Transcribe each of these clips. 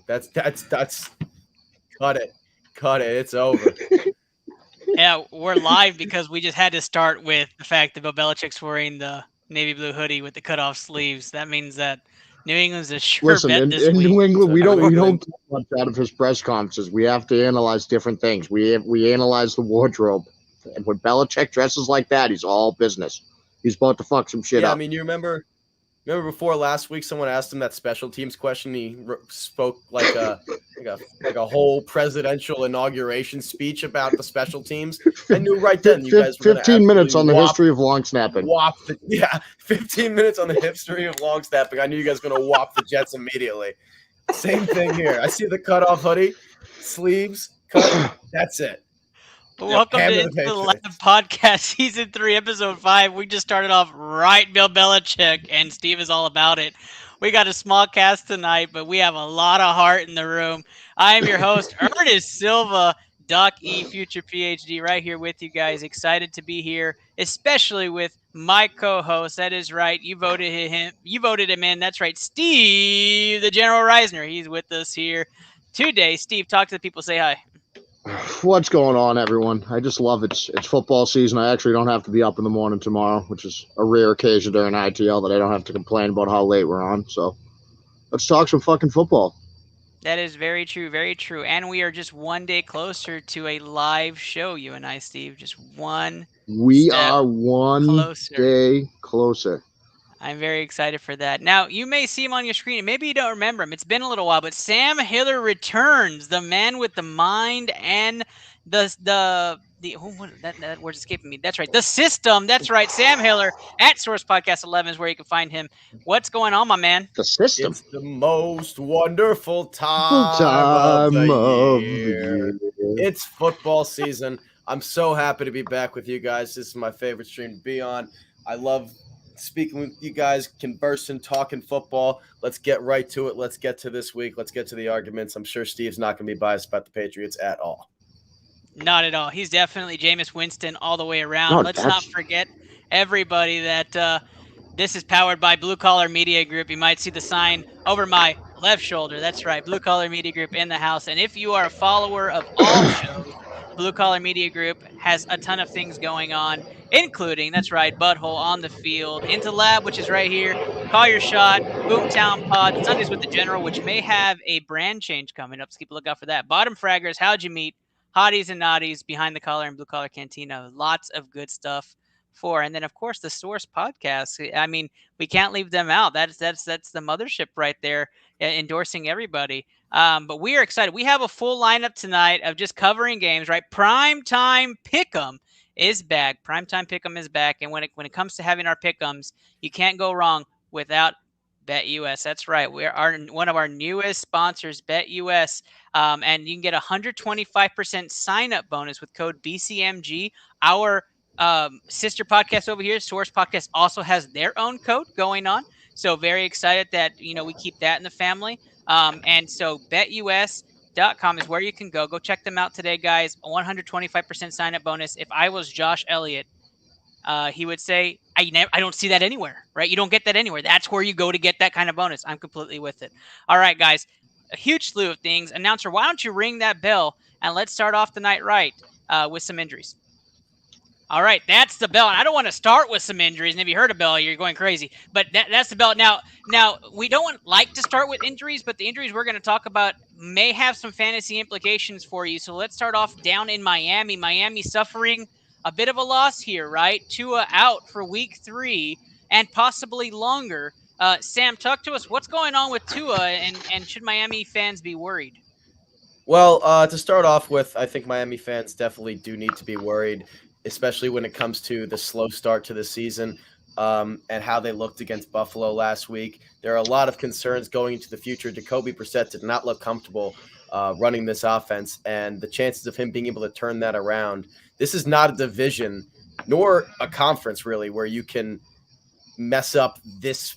That's cut it. It's over. Yeah, we're live because we just had to start with the fact that Bill Belichick's wearing the navy blue hoodie with the cutoff sleeves. That means that New England's a sure Listen, bet in, this in week. New England, So we New don't England- get much out of his press conferences. We have to analyze different things. We analyze the wardrobe, and when Belichick dresses like that, he's all business. He's about to fuck some shit Yeah, up. I mean, you remember before last week, someone asked him that special teams question. He spoke like a whole presidential inauguration speech about the special teams. I knew right then you guys were going to 15 minutes on the whop, history of long snapping. Whop 15 minutes on the history of long snapping. I knew you guys were going to whop the Jets immediately. Same thing here. I see the cutoff hoodie, sleeves, cut. That's it. Welcome to Into the Lab Podcast, Season 3, Episode 5. We just started off right, Bill Belichick, and Steve is all about it. We got a small cast tonight, but we have a lot of heart in the room. I am your host, Ernest Silva, Doc E, future PhD, right here with you guys. Excited to be here, especially with my co-host. That is right. You voted him in. That's right, Steve, the General Reisner. He's with us here today. Steve, talk to the people. Say hi. What's going on, everyone? I just love it. It's football season. I actually don't have to be up in the morning tomorrow, which is a rare occasion during ITL that I don't have to complain about how late we're on. So let's talk some fucking football. That is very true, very true. And we are just one day closer to a live show, you and I, Steve. Just one We are one day closer. I'm very excited for that. Now, you may see him on your screen, and maybe you don't remember him. It's been a little while, but Sam Hiller returns, the man with the mind and that word's escaping me. That's right, the system. That's right, Sam Hiller at Source Podcast 11 is where you can find him. What's going on, my man? The system. It's the most wonderful time of the year. It's football season. I'm so happy to be back with you guys. This is my favorite stream to be on. I love speaking with you guys, conversing, talking football. Let's get right to it. Let's get to this week. Let's get to the arguments. I'm sure Steve's not going to be biased about the Patriots at all. Not at all. He's definitely Jameis Winston all the way around. Let's not forget, everybody, that this is powered by Blue Collar Media Group. You might see the sign over my left shoulder. That's right, Blue Collar Media Group in the house. And if you are a follower of all shows, Blue Collar Media Group has a ton of things going on, including, that's right, Butthole on the Field, Into Lab, which is right here, Call Your Shot, Boomtown Pod, Sundays with the General, which may have a brand change coming up, so keep a lookout for that. Bottom Fraggers, How'd You Meet, Hotties and Naughties, Behind the Collar and Blue Collar Cantina. Lots of good stuff for. And then, of course, the Source Podcast. I mean, we can't leave them out. That's the mothership right there, endorsing everybody. But we are excited. We have a full lineup tonight of just covering games, right? Primetime Pick'em is back. Primetime Pick'em is back. And when it comes to having our Pick'ems, you can't go wrong without BetUS. That's right. We're one of our newest sponsors, BetUS. And you can get a 125% sign-up bonus with code BCMG. Our sister podcast over here, Source Podcast, also has their own code going on. So very excited that, we keep that in the family. And so BetUS.com is where you can go. Go check them out today, guys. A 125% sign-up bonus. If I was Josh Elliott, he would say, I don't see that anywhere, right? You don't get that anywhere. That's where you go to get that kind of bonus. I'm completely with it. All right, guys, a huge slew of things. Announcer, why don't you ring that bell, and let's start off the night right with some injuries. All right, that's the bell. And I don't want to start with some injuries. And if you heard a bell, you're going crazy. But that's the bell. Now, we don't like to start with injuries, but the injuries we're going to talk about may have some fantasy implications for you. So let's start off down in Miami. Miami suffering a bit of a loss here, right? Tua out for week 3 and possibly longer. Sam, talk to us. What's going on with Tua, and should Miami fans be worried? Well, to start off with, I think Miami fans definitely do need to be worried, especially when it comes to the slow start to the season and how they looked against Buffalo last week. There are a lot of concerns going into the future. Jacoby Brissett did not look comfortable running this offense, and the chances of him being able to turn that around. This is not a division, nor a conference, really, where you can mess up this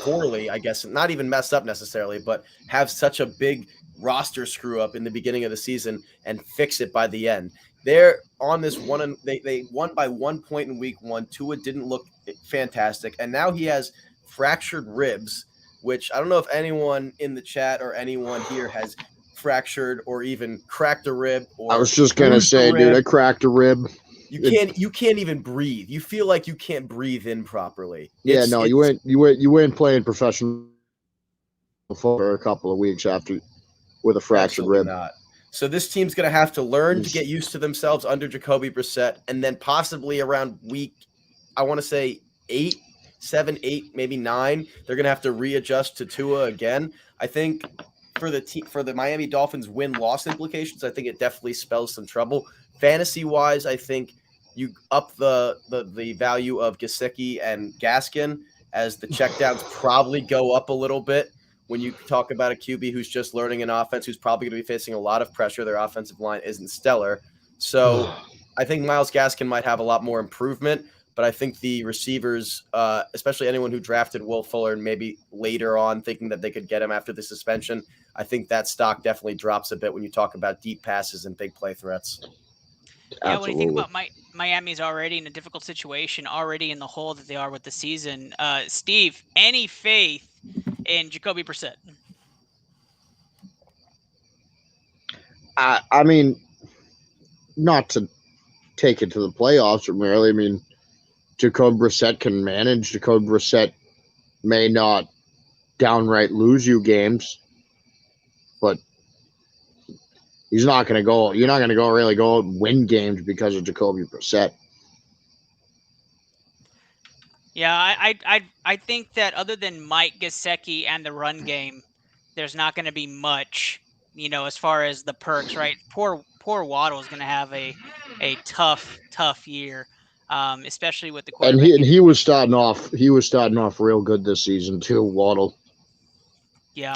poorly, I guess. Not even mess up necessarily, but have such a big roster screw up in the beginning of the season and fix it by the end. They're on this one, and they won by 1 point in week 1. Tua didn't look fantastic, and now he has fractured ribs, which I don't know if anyone in the chat or anyone here has fractured or even cracked a rib or I was just gonna bruised a say, dude, I rib. cracked a rib. You can't even breathe. You feel like you can't breathe in properly. Yeah, no, you ain't playing professional football for a couple of weeks after with a fractured Absolutely rib. not. So this team's going to have to learn to get used to themselves under Jacoby Brissett, and then possibly around week, I want to say 8, 7, 8, maybe 9, they're going to have to readjust to Tua again. I think for the Miami Dolphins win-loss implications, I think it definitely spells some trouble. Fantasy-wise, I think you up the value of Gesicki and Gaskin as the checkdowns probably go up a little bit. When you talk about a QB who's just learning an offense, who's probably going to be facing a lot of pressure, their offensive line isn't stellar. So I think Myles Gaskin might have a lot more improvement, but I think the receivers, especially anyone who drafted Will Fuller and maybe later on thinking that they could get him after the suspension, I think that stock definitely drops a bit when you talk about deep passes and big play threats. Yeah, when you think about Miami's already in a difficult situation, already in the hole that they are with the season, Steve, any faith in Jacoby Brissett? I mean, not to take it to the playoffs primarily. I mean, Jacoby Brissett can manage. Jacoby Brissett may not downright lose you games, but he's not going to go. You're not going to really go out and win games because of Jacoby Brissett. Yeah, I think that other than Mike Gesicki and the run game, there's not going to be much, as far as the perks, right? Poor Waddle is going to have a tough year, especially with the quarterback. And he was starting off. He was starting off real good this season too, Waddle. Yeah.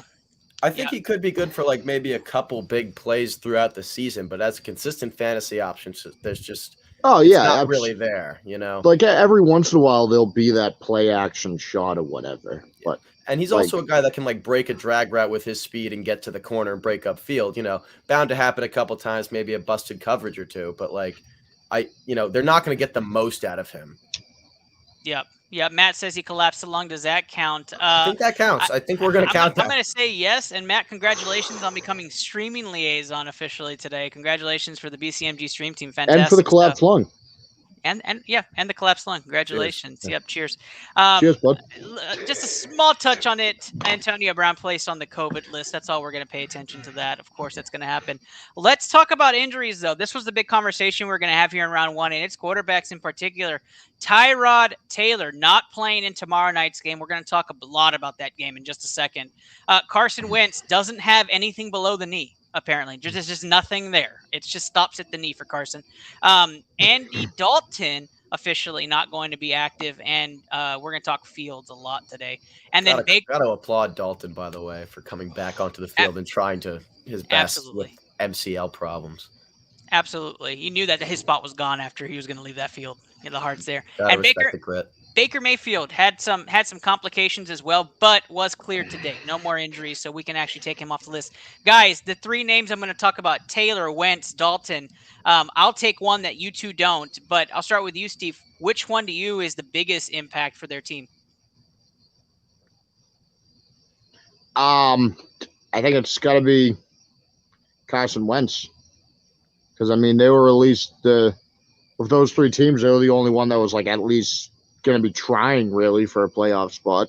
I think he could be good for like maybe a couple big plays throughout the season, but as a consistent fantasy option, there's just not really there, Like every once in a while, there'll be that play action shot or whatever. Yeah. And he's also a guy that can like break a drag route with his speed and get to the corner and break up field. Bound to happen a couple times, maybe a busted coverage or two, but they're not going to get the most out of him. Yep. Yeah, Matt says he collapsed the lung. Does that count? I think that counts. I think we're going to count that. I'm going to say yes. And Matt, congratulations on becoming streaming liaison officially today. Congratulations for the BCMG stream team. Fantastic. And for the collapsed lung. And the collapsed lung. Congratulations. Cheers. Yep, cheers. Cheers, bud. Just a small touch on it. Antonio Brown placed on the COVID list. That's all we're going to pay attention to that. Of course, that's going to happen. Let's talk about injuries, though. This was the big conversation we're going to have here in round one, and it's quarterbacks in particular. Tyrod Taylor not playing in tomorrow night's game. We're going to talk a lot about that game in just a second. Carson Wentz doesn't have anything below the knee. Apparently, there's just nothing there. It just stops at the knee for Carson. Andy Dalton officially not going to be active, and we're going to talk Fields a lot today. And then got to applaud Dalton, by the way, for coming back onto the field and trying his best with MCL problems. Absolutely, you knew that his spot was gone after he was going to leave that field. The heart's there. Gotta respect the grit. Baker Mayfield had some complications as well, but was cleared today. No more injuries, so we can actually take him off the list. Guys, the three names I'm going to talk about, Taylor, Wentz, Dalton. I'll take one that you two don't, but I'll start with you, Steve. Which one to you is the biggest impact for their team? I think it's got to be Carson Wentz. Because, I mean, they were at least of those three teams, they were the only one that was, like, at least going to be trying, really, for a playoff spot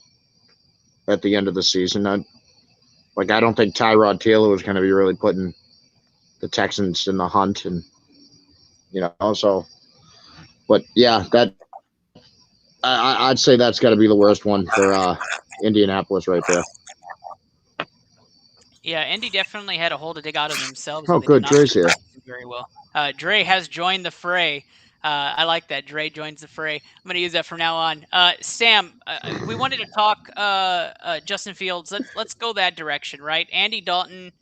at the end of the season. I don't think Tyrod Taylor was going to be really putting the Texans in the hunt. And, but, yeah, that I'd say that's got to be the worst one for Indianapolis right there. Yeah, Indy definitely had a hole to dig out of themselves. Oh, good. Dre's here. Very well. Dre has joined the fray. I like that. Dre joins the fray. I'm going to use that from now on. Sam, we wanted to talk Justin Fields. Let's go that direction, right? Andy Dalton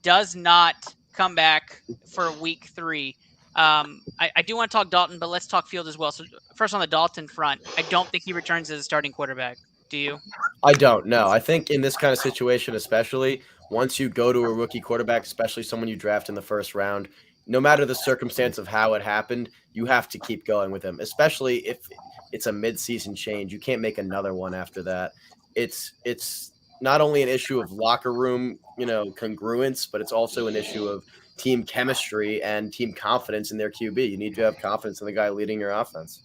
does not come back for week 3. I do want to talk Dalton, but let's talk Fields as well. So first on the Dalton front, I don't think he returns as a starting quarterback. Do you? I don't know. I think in this kind of situation, especially once you go to a rookie quarterback, especially someone you draft in the first round, no matter the circumstance of how it happened, you have to keep going with him, especially if it's a midseason change. You can't make another one after that. it's not only an issue of locker room, congruence, but it's also an issue of team chemistry and team confidence in their QB. You need to have confidence in the guy leading your offense.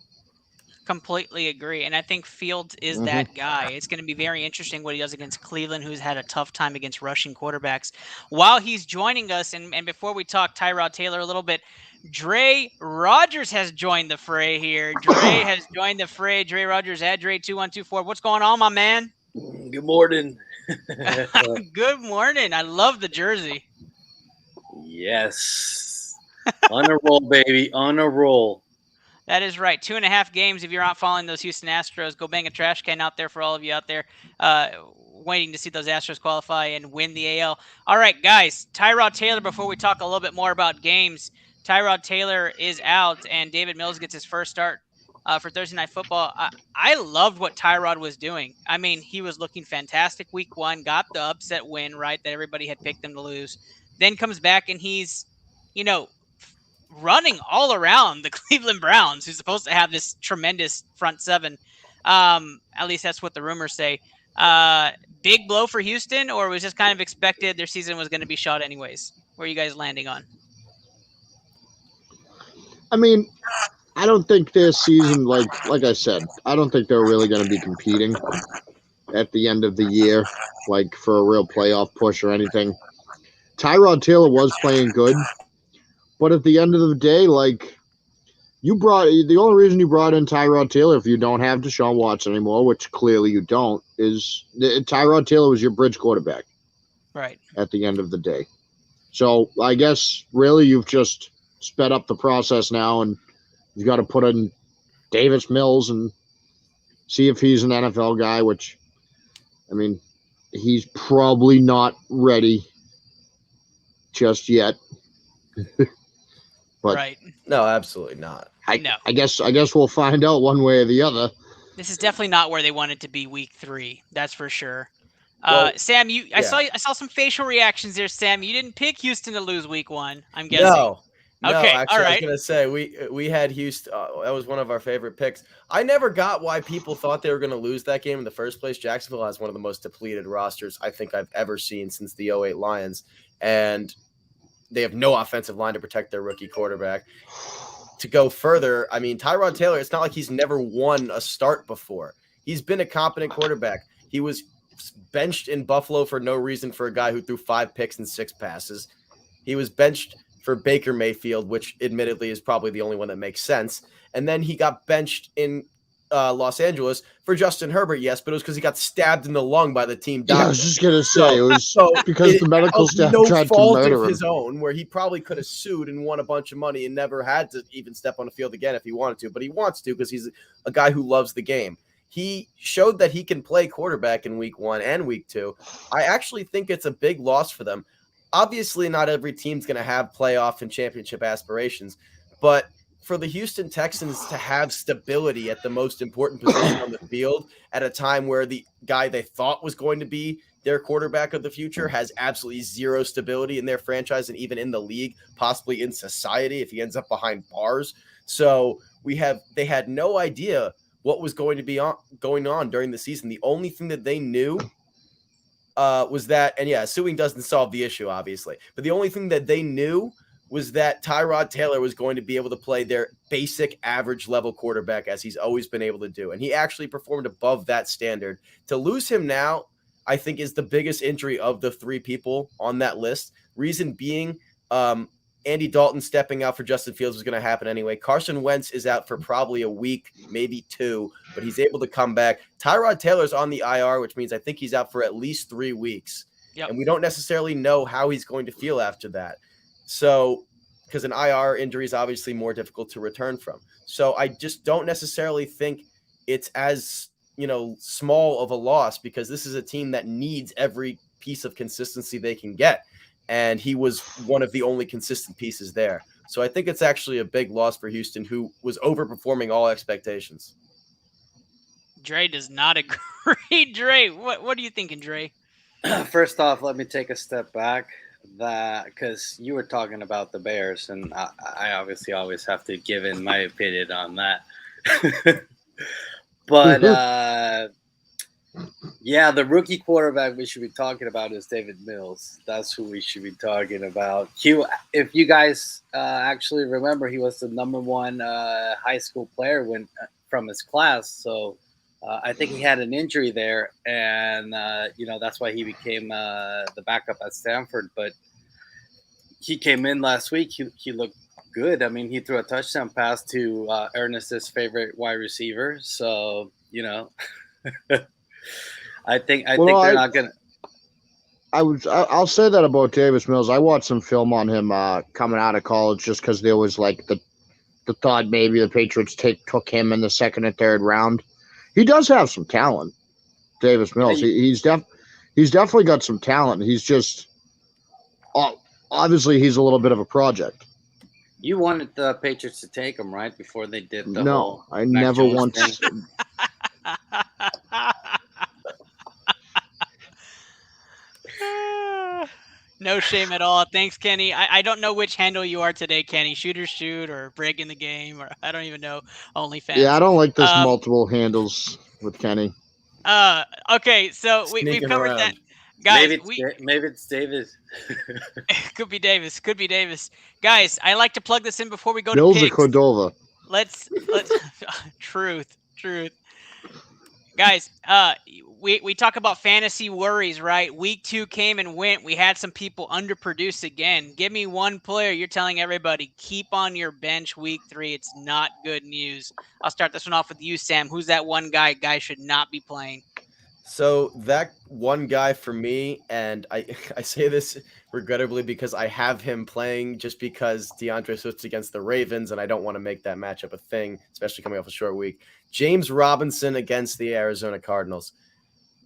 Completely agree. And I think Fields is that guy. It's going to be very interesting what he does against Cleveland, who's had a tough time against rushing quarterbacks. While he's joining us, and before we talk Tyrod Taylor a little bit, Dre Rogers has joined the fray here. Dre has joined the fray. Dre Rogers at Dre2124. What's going on, my man? Good morning. Good morning. I love the jersey. Yes. On a roll, baby. On a roll. That is right. 2.5 games. If you're not following those Houston Astros, go bang a trash can out there for all of you out there waiting to see those Astros qualify and win the AL. All right, guys. Tyrod Taylor, before we talk a little bit more about games, Tyrod Taylor is out, and David Mills gets his first start for Thursday Night Football. I loved what Tyrod was doing. I mean, he was looking fantastic week 1, got the upset win, right, that everybody had picked him to lose. Then comes back, and he's, running all around the Cleveland Browns, who's supposed to have this tremendous front seven. At least that's what the rumors say. Big blow for Houston, or was just kind of expected their season was going to be shot anyways? Where are you guys landing on? I mean, I don't think their season, like I said, I don't think they're really going to be competing at the end of the year, like for a real playoff push or anything. Tyrod Taylor was playing good. But at the end of the day, like, the only reason you brought in Tyrod Taylor, if you don't have Deshaun Watson anymore, which clearly you don't, is Tyrod Taylor was your bridge quarterback. Right. At the end of the day. So I guess really you've just sped up the process now, and you've got to put in Davis Mills and see if he's an NFL guy, which, I mean, he's probably not ready just yet. But right. No, absolutely not. I guess we'll find out one way or the other. This is definitely not where they wanted to be week 3. That's for sure. Well, Sam, I saw some facial reactions there. Sam, you didn't pick Houston to lose week 1. I'm guessing. No, okay, actually, all right. I was gonna say we had Houston. That was one of our favorite picks. I never got why people thought they were going to lose that game in the first place. Jacksonville has one of the most depleted rosters I think I've ever seen since the 08 Lions, and they have no offensive line to protect their rookie quarterback. To go further, I mean, Tyrod Taylor, it's not like he's never won a start before. He's been a competent quarterback. He was benched in Buffalo for no reason for a guy who threw 5 picks and 6 passes. He was benched for Baker Mayfield, which admittedly is probably the only one that makes sense. And then he got benched in Los Angeles for Justin Herbert, yes, but it was because he got stabbed in the lung by the team doctor. Yeah, I was just gonna say it was because the medical staff tried to murder him. Of his own, where he probably could have sued and won a bunch of money and never had to even step on the field again if he wanted to, but he wants to because he's a guy who loves the game. He showed that he can play quarterback in week 1 and week 2. I actually think it's a big loss for them. Obviously, not every team's going to have playoff and championship aspirations, but for the Houston Texans to have stability at the most important position on the field at a time where the guy they thought was going to be their quarterback of the future has absolutely zero stability in their franchise and even in the league, possibly in society if he ends up behind bars. So they had no idea what was going to be going on during the season. The only thing that they knew was that, and yeah, suing doesn't solve the issue, obviously, but the only thing that they knew was that Tyrod Taylor was going to be able to play their basic average level quarterback as he's always been able to do. And he actually performed above that standard. To lose him now, I think, is the biggest injury of the 3 people on that list. Reason being, Andy Dalton stepping out for Justin Fields was going to happen anyway. Carson Wentz is out for probably a week, maybe 2, but he's able to come back. Tyrod Taylor's on the IR, which means I think he's out for at least 3 weeks. Yep. And we don't necessarily know how he's going to feel after that. So, because an IR injury is obviously more difficult to return from. So I just don't necessarily think it's as, small of a loss, because this is a team that needs every piece of consistency they can get. And he was one of the only consistent pieces there. So I think it's actually a big loss for Houston, who was overperforming all expectations. Dre does not agree. Dre, what are you thinking, Dre? First off, let me take a step back. Because you were talking about the Bears, and I obviously always have to give in my opinion on that. But Yeah, the rookie quarterback we should be talking about is David Mills. That's who we should be talking about. If you guys actually remember, he was the number one high school player from his class. So I think he had an injury there, and that's why he became the backup at Stanford. But he came in last week. He looked good. I mean, he threw a touchdown pass to Ernest's favorite wide receiver. So I think they're not gonna. I'll say that about Davis Mills. I watched some film on him coming out of college just because there was like the thought maybe the Patriots took him in the second and third round. He does have some talent, Davis Mills. He's definitely got some talent. He's just obviously he's a little bit of a project. You wanted the Patriots to take him, right, before they did the whole I never once. No shame at all. Thanks, Kenny. I don't know which handle you are today, Kenny. Shoot or shoot or breaking the game, or I don't even know. OnlyFans. Yeah, I don't like this multiple handles with Kenny. Okay, so we've covered around. that. Guys, maybe it's Davis. Could be Davis. Could be Davis. Guys, I like to plug this in before we go Bills to picks. or Cordova. Let's truth. Guys, we talk about fantasy worries, right? Week 2 came and went. We had some people underproduce again. Give me one player you're telling everybody, keep on your bench week 3. It's not good news. I'll start this one off with you, Sam. Who's that one guy should not be playing? So that one guy for me, and I say this regrettably because I have him playing just because DeAndre Swift's against the Ravens, and I don't want to make that matchup a thing, especially coming off a short week. James Robinson against the Arizona Cardinals.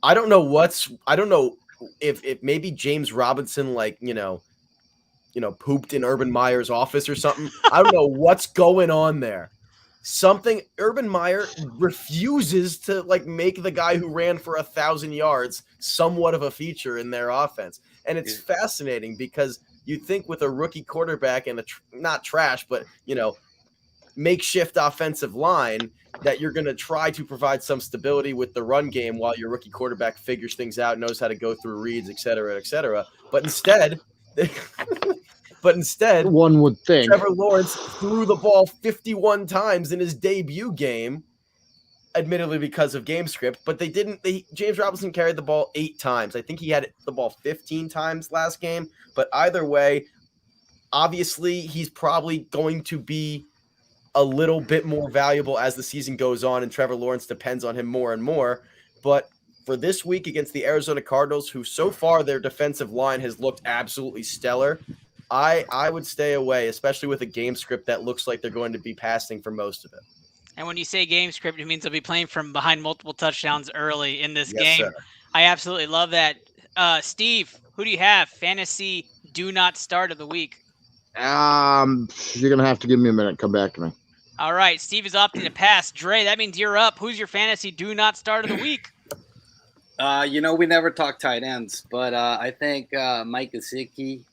I don't know if maybe James Robinson pooped in Urban Meyer's office or something. I don't know what's going on there. Urban Meyer refuses to make the guy who ran for 1,000 yards somewhat of a feature in their offense. And it's fascinating because you think with a rookie quarterback and not trash, but makeshift offensive line that you're going to try to provide some stability with the run game while your rookie quarterback figures things out, knows how to go through reads, et cetera, et cetera. But instead, one would think Trevor Lawrence threw the ball 51 times in his debut game, admittedly because of game script, but James Robinson carried the ball 8 times. I think he had the ball 15 times last game, but either way, obviously he's probably going to be a little bit more valuable as the season goes on, and Trevor Lawrence depends on him more and more. But for this week against the Arizona Cardinals, who so far their defensive line has looked absolutely stellar, I would stay away, especially with a game script that looks like they're going to be passing for most of it. And when you say game script, it means they'll be playing from behind multiple touchdowns early in this Yes, game. sir. I absolutely love that. Steve, who do you have? Fantasy do not start of the week. You're gonna have to give me a minute. Come back to me. All right, Steve is opting to pass. Dre, that means you're up. Who's your fantasy do not start of the week? We never talk tight ends, but I think Mike Gesicki,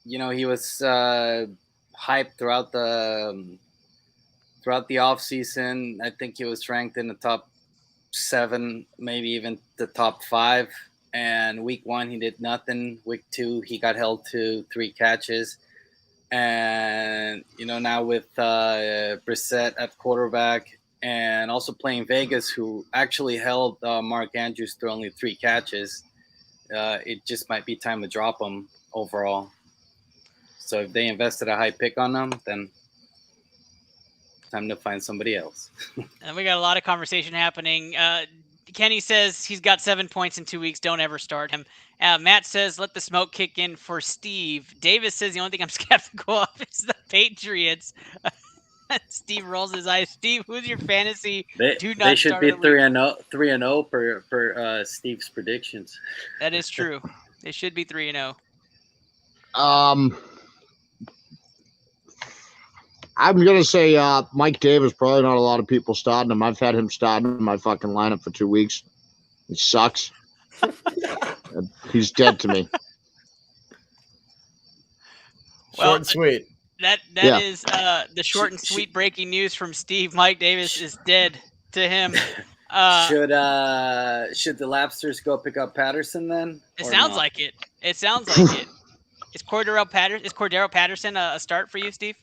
he was hyped throughout the offseason. I think he was ranked in the top 7, maybe even the top 5. And week 1, he did nothing. Week 2, he got held to 3 catches. And, now with Brissett at quarterback and also playing Vegas, who actually held Mark Andrews to only 3 catches, it just might be time to drop him overall. So if they invested a high pick on him, then time to find somebody else. And we got a lot of conversation happening. Kenny says he's got 7 points in 2 weeks. Don't ever start him. Matt says let the smoke kick in for Steve. Davis says the only thing I'm skeptical of is the Patriots. Steve rolls his eyes. Steve, who's your fantasy? They should be 3-0 per Steve's predictions. That is true. They should be 3-0. I'm gonna say Mike Davis. Probably not a lot of people starting him. I've had him starting in my fucking lineup for 2 weeks. He sucks. He's dead to me. Short and sweet. That is the short and sweet breaking news from Steve. Mike Davis is dead to him. Should the Lapsters go pick up Patterson then? It sounds like it. It sounds like it. Is Cordero Patterson a start for you, Steve?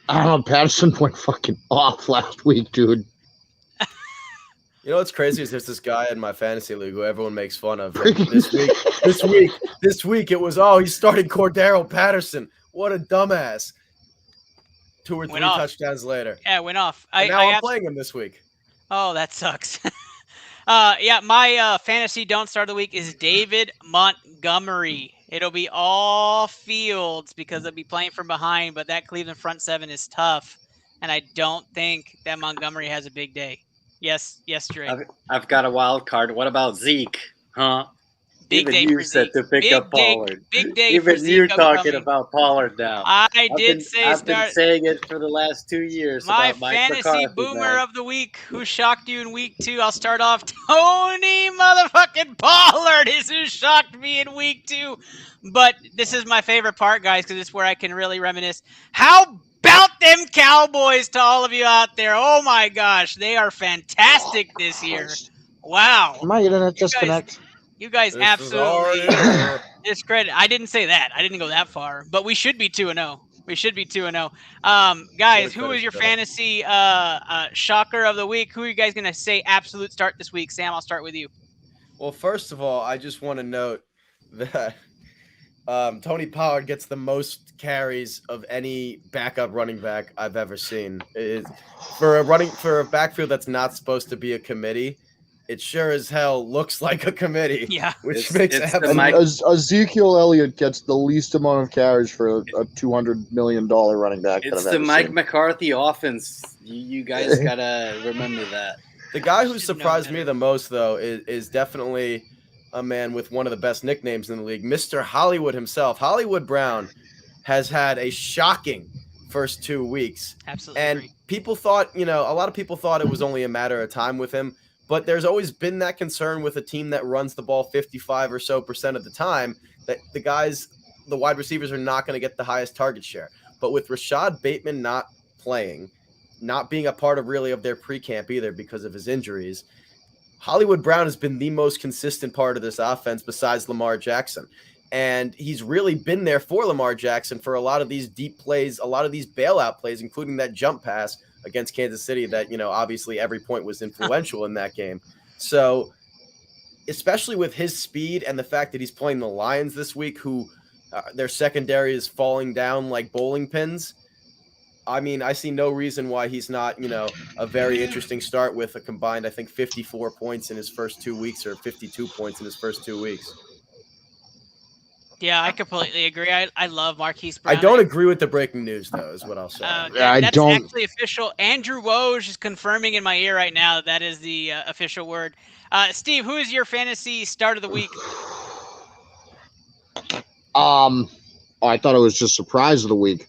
I don't know. Patterson went fucking off last week, dude. You know what's crazy is there's this guy in my fantasy league who everyone makes fun of. And this week it was, he's starting Cordero Patterson. What a dumbass. 2 or 3 touchdowns later. Yeah, it went off. I'm playing him this week. Oh, that sucks. My fantasy don't start of the week is David Montgomery. It'll be all Fields because they'll be playing from behind, but that Cleveland front seven is tough, and I don't think that Montgomery has a big day. Yes, Drake. I've got a wild card. What about Zeke? Huh? Big day for Zeke. To pick up Pollard. Big day Even for Zeke. you talking about Pollard now. I've been saying it for the last 2 years. My about Mike fantasy McCarthy, boomer man. of the week. Who shocked you in week 2? I'll start off. Tony motherfucking Pollard is who shocked me in week 2. But this is my favorite part, guys, because it's where I can really reminisce. How about them Cowboys to all of you out there? Oh my gosh, they are fantastic this year. Wow. My internet disconnect. You guys absolutely discredit. I didn't say that. I didn't go that far. But we should be 2-0. We should be 2-0. Guys, who is your fantasy shocker of the week? Who are you guys going to say absolute start this week? Sam, I'll start with you. Well, first of all, I just want to note that Tony Pollard gets the most carries of any backup running back I've ever seen. For a backfield that's not supposed to be a committee, it sure as hell looks like a committee. Yeah. Which makes Ezekiel Elliott gets the least amount of carries for a $200 million running back. It's the Mike McCarthy offense. You guys got to remember that. The guy who surprised me the most, though, is definitely a man with one of the best nicknames in the league, Mr. Hollywood himself. Hollywood Brown has had a shocking first 2 weeks. Absolutely. And people thought, a lot of people thought it was only a matter of time with him. But there's always been that concern with a team that runs the ball 55% or so of the time that the wide receivers are not going to get the highest target share. But with Rashad Bateman not playing, not being a part of their pre-camp either because of his injuries, Hollywood Brown has been the most consistent part of this offense besides Lamar Jackson. And he's really been there for Lamar Jackson for a lot of these deep plays, a lot of these bailout plays, including that jump pass against Kansas City that, obviously every point was influential in that game. So especially with his speed and the fact that he's playing the Lions this week, who their secondary is falling down like bowling pins. I mean, I see no reason why he's not, a very interesting start with a combined, I think, 54 points in his first 2 weeks or 52 points in his first 2 weeks. Yeah, I completely agree. I love Marquise Brown. I don't agree with the breaking news, though, is what I'll say. That's actually official. Andrew Woj is confirming in my ear right now that is the official word. Steve, who is your fantasy start of the week? I thought it was just surprise of the week.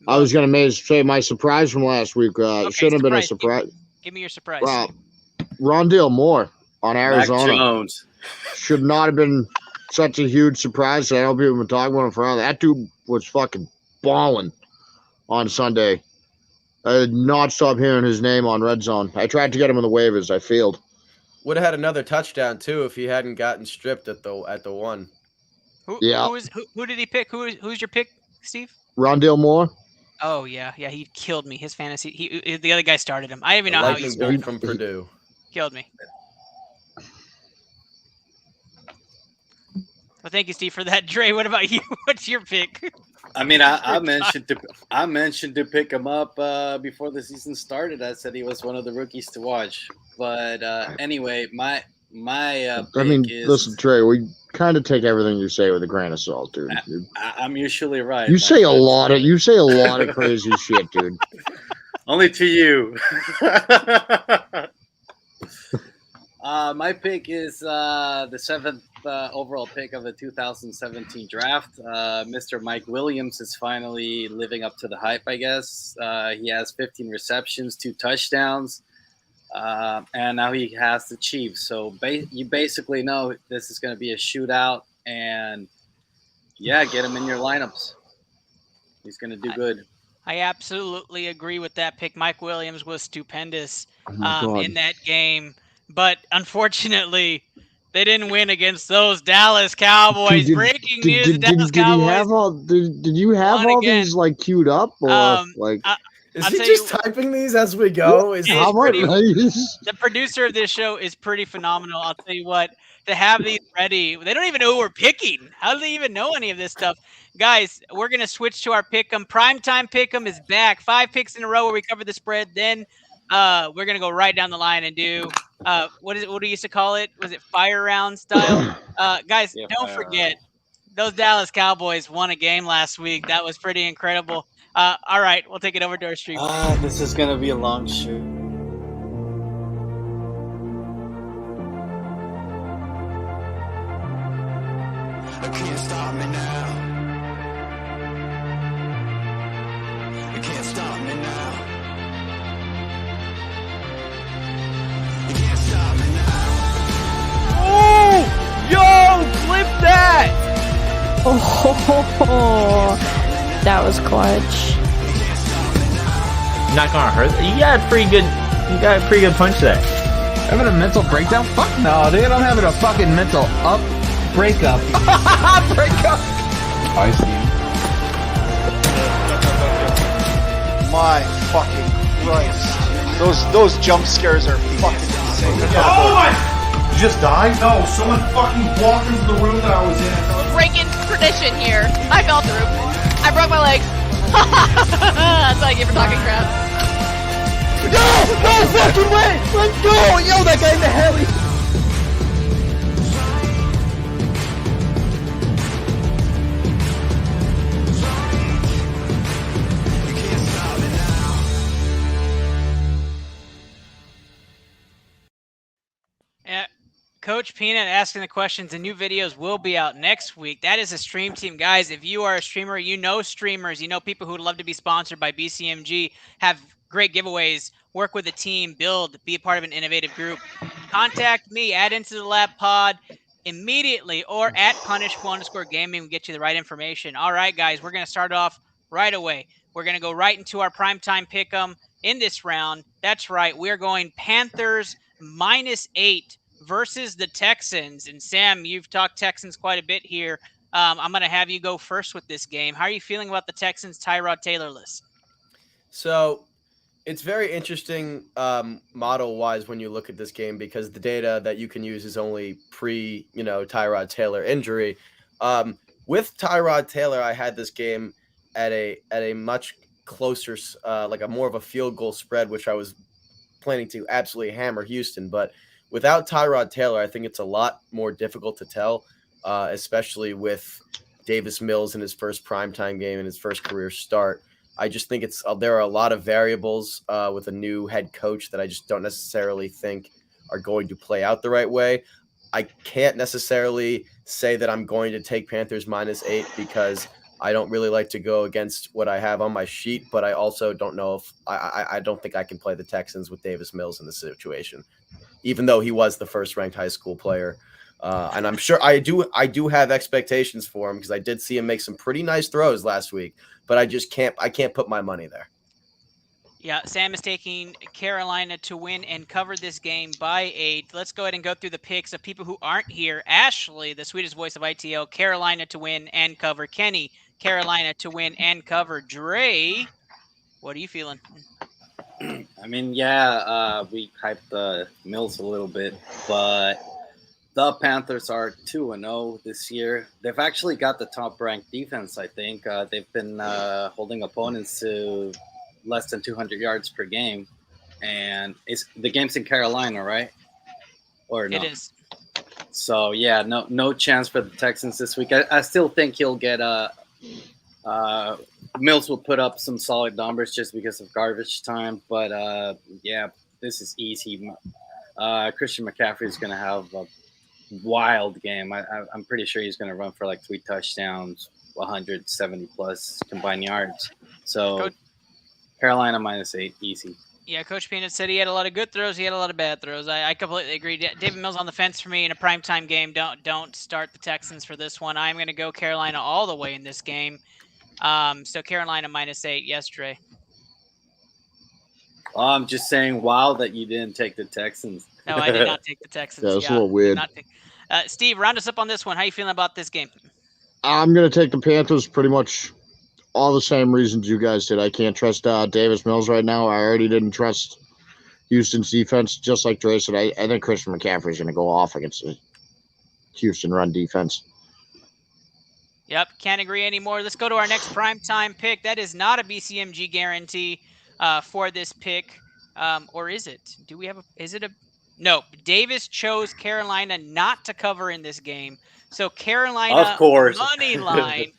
I was going to say my surprise from last week. Shouldn't have been a surprise. Give me your surprise. Rondale Moore on Arizona. Mac Jones. Should not have been such a huge surprise. I know people have been talking about him for a while. That dude was fucking balling on Sunday. I did not stop hearing his name on Red Zone. I tried to get him in the waivers. I failed. Would have had another touchdown, too, if he hadn't gotten stripped at the one. Who did he pick? Who's your pick, Steve? Rondale Moore. Oh, yeah, he killed me. His fantasy. The other guy started him. I even know how he started from Purdue. Killed me. Well, thank you, Steve, for that. Dre, what about you? What's your pick? I mean, I mentioned to pick him up before the season started. I said he was one of the rookies to watch. But anyway, my listen, Trey, we kind of take everything you say with a grain of salt, dude. I'm usually right. You say a lot of crazy shit, dude. Only to you. My pick is the 7th overall pick of the 2017 draft. Mr. Mike Williams is finally living up to the hype, I guess. He has 15 receptions, 2 touchdowns, and now he has the Chiefs. So you basically know this is going to be a shootout, and yeah, get him in your lineups. He's going to do good. I absolutely agree with that pick. Mike Williams was stupendous Oh my God. in that game, but unfortunately, they didn't win against those Dallas Cowboys. Dude, Breaking news: the Dallas did he Cowboys have all? Did you have won all again. these like queued up or like? Is I'll he tell just you, typing these as we go? Is it How is much? pretty. The producer of this show is pretty phenomenal. I'll tell you what, to have these ready, they don't even know who we're picking. How do they even know any of this stuff? Guys, we're going to switch to our pick'em. Primetime pick'em is back. 5 picks in a row where we cover the spread. Then we're going to go right down the line and do, what do you used to call it? Was it fire round style? Guys, Yeah, don't fire forget, round. those Dallas Cowboys won a game last week. That was pretty incredible. All right, we'll take it over to our stream. This is gonna be a long shoot. You can't stop me now. You can't stop me now. You can't stop me now. Oh, yo, clip that! Oh, that was clutch. Not gonna hurt. You got a pretty good punch there. Having a mental breakdown? Fuck no, dude. I'm having a fucking mental breakup. Breakup. I see. My fucking Christ. Those jump scares are fucking insane. Oh my! You just died? No, someone fucking walked into the room that I was in. Breaking tradition here. I fell through. I broke my leg. That's what I get for talking crap. No fucking way! Let's go! Yo, that guy in the heli! Coach Peanut asking the questions, and new videos will be out next week. That is a stream team. Guys, if you are a streamer, you know streamers, you know people who would love to be sponsored by BCMG, have great giveaways, work with a team, build, be a part of an innovative group. Contact me, add into the lab pod immediately, or at punishable_gaming. We'll get you the right information. All right, guys, we're going to start off right away. We're going to go right into our primetime pick'em in this round. That's right. We're going Panthers -8 versus the Texans. And Sam, you've talked Texans quite a bit here. I'm going to have you go first with this game. How are you feeling about the Texans Tyrod Taylor-less? So it's very interesting model-wise when you look at this game because the data that you can use is only Tyrod Taylor injury. With Tyrod Taylor, I had this game at a much closer, like a more of a field goal spread, which I was planning to absolutely hammer Houston. But without Tyrod Taylor, I think it's a lot more difficult to tell, especially with Davis Mills in his first primetime game and his first career start. I just think there are a lot of variables with a new head coach that I just don't necessarily think are going to play out the right way. I can't necessarily say that I'm going to take Panthers -8 because I don't really like to go against what I have on my sheet, but I also don't know if I don't think I can play the Texans with Davis Mills in this situation, even though he was the first ranked high school player. And I'm sure I do have expectations for him because I did see him make some pretty nice throws last week, but I can't put my money there. Yeah, Sam is taking Carolina to win and cover this game by 8. Let's go ahead and go through the picks of people who aren't here. Ashley, the sweetest voice of ITL, Carolina to win and cover. Kenny, Carolina to win and cover. Dre, what are you feeling? I mean, yeah, we hyped the Mills a little bit, but the Panthers are 2-0 this year. They've actually got the top-ranked defense, I think. They've been holding opponents to less than 200 yards per game. And the game's in Carolina, right? Or no? It is. So, yeah, no chance for the Texans this week. I still think he'll get Mills will put up some solid numbers just because of garbage time. But, yeah, this is easy. Christian McCaffrey is going to have a wild game. I'm pretty sure he's going to run for like 3 touchdowns, 170-plus combined yards. So Carolina -8, easy. Yeah, Coach Peanut said he had a lot of good throws. He had a lot of bad throws. I completely agree. David Mills on the fence for me in a primetime game. Don't start the Texans for this one. I'm going to go Carolina all the way in this game. So Carolina -8. Yes, Dre. I'm just saying, wow, that you didn't take the Texans. No, I did not take the Texans. Yeah, it's a little weird. Steve, round us up on this one. How you feeling about this game? I'm going to take the Panthers pretty much all the same reasons you guys did. I can't trust Davis Mills right now. I already didn't trust Houston's defense, just like Dre said. I think Christian McCaffrey's going to go off against the Houston run defense. Yep, can't agree anymore. Let's go to our next primetime pick. That is not a BCMG guarantee for this pick. Or is it? No, Davis chose Carolina not to cover in this game. So Carolina Of course. money line.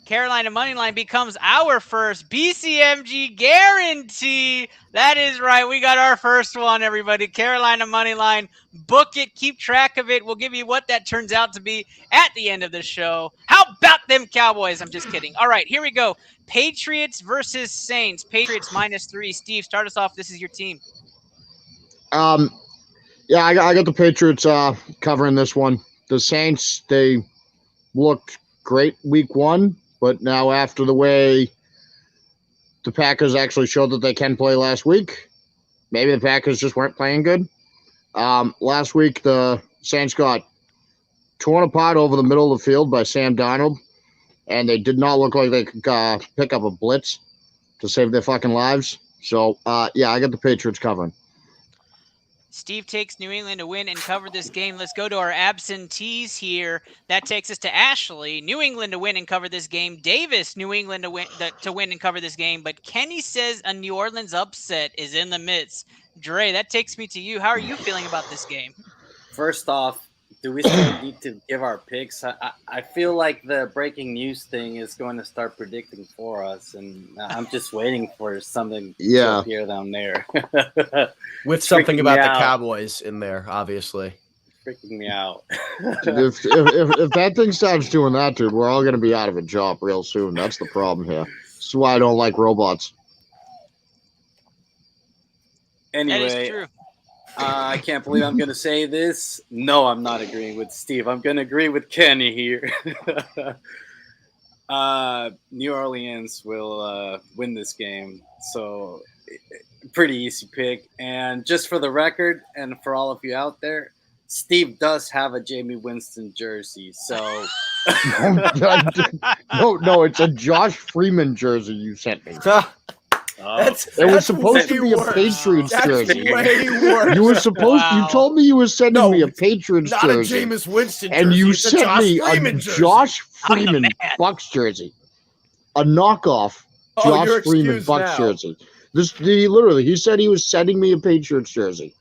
Carolina money line becomes our first BCMG guarantee. That is right. We got our first one, everybody. Carolina money line. Book it. Keep track of it. We'll give you what that turns out to be at the end of the show. How about them Cowboys? I'm just kidding. All right, here we go. Patriots versus Saints. Patriots -3. Steve, start us off. This is your team. Yeah, I got the Patriots covering this one. The Saints, they looked great week 1, but now after the way the Packers actually showed that they can play last week, maybe the Packers just weren't playing good. Last week, the Saints got torn apart over the middle of the field by Sam Darnold, and they did not look like they could pick up a blitz to save their fucking lives. So, yeah, I got the Patriots covering. Steve takes New England to win and cover this game. Let's go to our absentees here. That takes us to Ashley. New England to win and cover this game. Davis, New England to win and cover this game. But Kenny says a New Orleans upset is in the midst. Dre, that takes me to you. How are you feeling about this game? First off, do we still need to give our picks? I feel like the breaking news thing is going to start predicting for us, and I'm just waiting for something to appear down there. With something about the Cowboys in there, obviously. Freaking me out. if that thing starts doing that, dude, we're all going to be out of a job real soon. That's the problem here. This is why I don't like robots. Anyway, that is true. I can't believe I'm going to say this. No, I'm not agreeing with Steve. I'm going to agree with Kenny here. New Orleans will win this game. So, pretty easy pick. And just for the record, and for all of you out there, Steve does have a Jameis Winston jersey. So, no, it's a Josh Freeman jersey you sent me. It was supposed to be a Patriots jersey. Way worse. You were supposed. Wow. You told me you were sending me a Patriots not jersey, a Jameis Winston jersey, and you it's a sent Josh me Freeman a jersey. Josh Freeman Bucks jersey, a knockoff Oh, you're Josh Freeman excused Bucks now. jersey. He said he was sending me a Patriots jersey.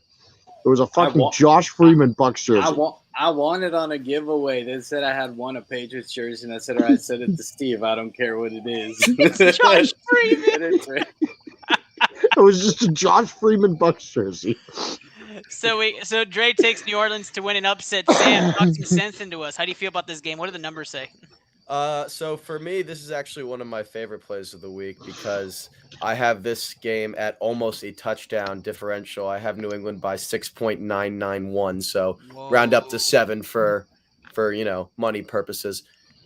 It was a fucking Josh Freeman Bucks jersey. I won it on a giveaway. They said I had won a Patriots jersey, and I said, all right, send it to Steve. I don't care what it is. It's Josh Freeman. It was just a Josh Freeman Bucks jersey. So Dre takes New Orleans to win an upset. Sam, talk some sense into us. How do you feel about this game? What do the numbers say? So for me, this is actually one of my favorite plays of the week because I have this game at almost a touchdown differential. I have New England by 6.991, so round up to 7 for money purposes.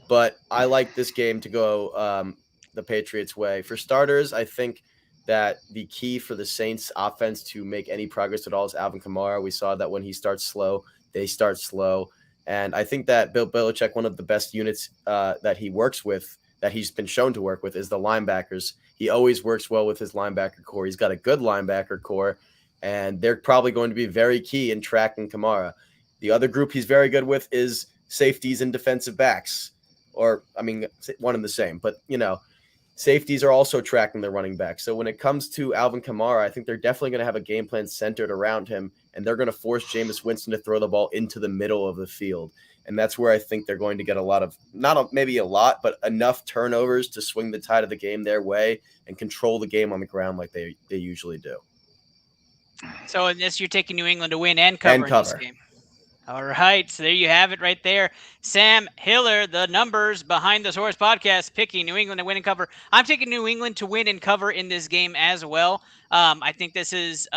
But I like this game to go the Patriots' way. For starters, I think that the key for the Saints offense to make any progress at all is Alvin Kamara. We saw that when he starts slow, they start slow. And I think that Bill Belichick, one of the best units that he works with, that he's been shown to work with, is the linebackers. He always works well with his linebacker core. He's got a good linebacker core, and they're probably going to be very key in tracking Kamara. The other group he's very good with is safeties and defensive backs, one and the same. But, safeties are also tracking their running back. So when it comes to Alvin Kamara, I think they're definitely going to have a game plan centered around him, and they're going to force Jameis Winston to throw the ball into the middle of the field. And that's where I think they're going to get maybe a lot, but enough turnovers to swing the tide of the game their way and control the game on the ground like they usually do. So in this, you're taking New England to win and cover in this game. All right, so there you have it right there. Sam Hiller, the numbers behind the Source podcast, picking New England to win and cover. I'm taking New England to win and cover in this game as well. I think this is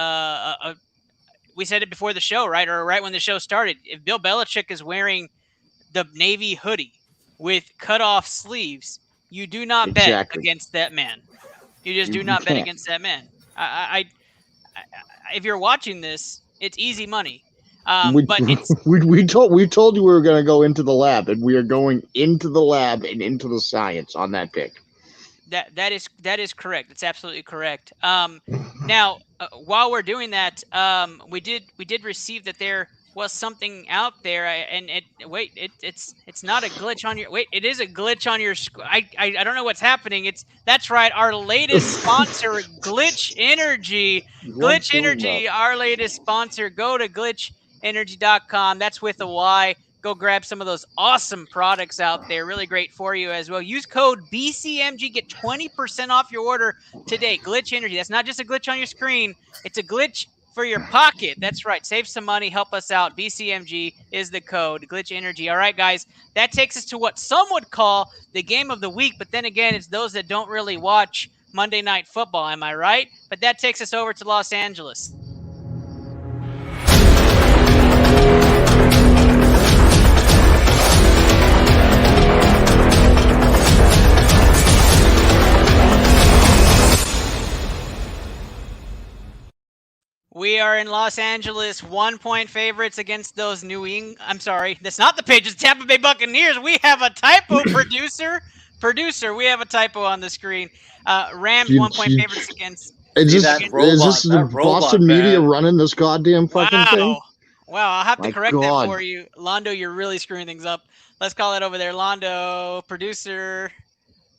we said it before the show, right? Or right when the show started. If Bill Belichick is wearing the navy hoodie with cut-off sleeves, You do not bet against that man. You just do not bet against that man. If you're watching this, it's easy money. But it's we told you we were going to go into the lab, and we are going into the lab and into the science on that pick. That is correct. It's absolutely correct. Now, while we're doing that, we did receive that there was something out there, it's not a glitch on your it is a glitch on your I don't know what's happening. That's right, our latest sponsor, Glitch Energy. Glitch Energy, our latest sponsor. Go to glitchenergy.com. That's with a Y. Go grab some of those awesome products out there. Really great for you as well. Use code BCMG. Get 20% off your order today. Glitch Energy. That's not just a glitch on your screen. It's a glitch for your pocket. That's right. Save some money. Help us out. BCMG is the code. Glitch Energy. All right, guys. That takes us to what some would call the game of the week. But then again, it's those that don't really watch Monday Night Football. Am I right? But that takes us over to Los Angeles. We are in Los Angeles, 1-point favorites against those I'm sorry, that's not the Patriots, Tampa Bay Buccaneers. We have a typo, producer. We have a typo on the screen. Rams, 1-point favorites against. Is this the Boston media running this goddamn fucking thing? Wow, I'll have to correct that for you. Londo, you're really screwing things up. Let's call it over there. Londo, producer.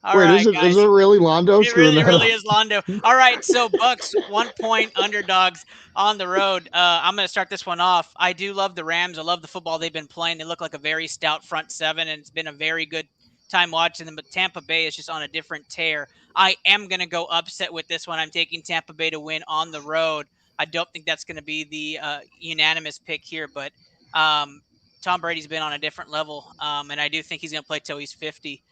All right, is it really Londo? It really is Londo. All right, so Bucks 1-point underdogs on the road. I'm going to start this one off. I do love the Rams. I love the football they've been playing. They look like a very stout front seven, and it's been a very good time watching them. But Tampa Bay is just on a different tear. I am going to go upset with this one. I'm taking Tampa Bay to win on the road. I don't think that's going to be the unanimous pick here, but Tom Brady's been on a different level, and I do think he's going to play till he's 50.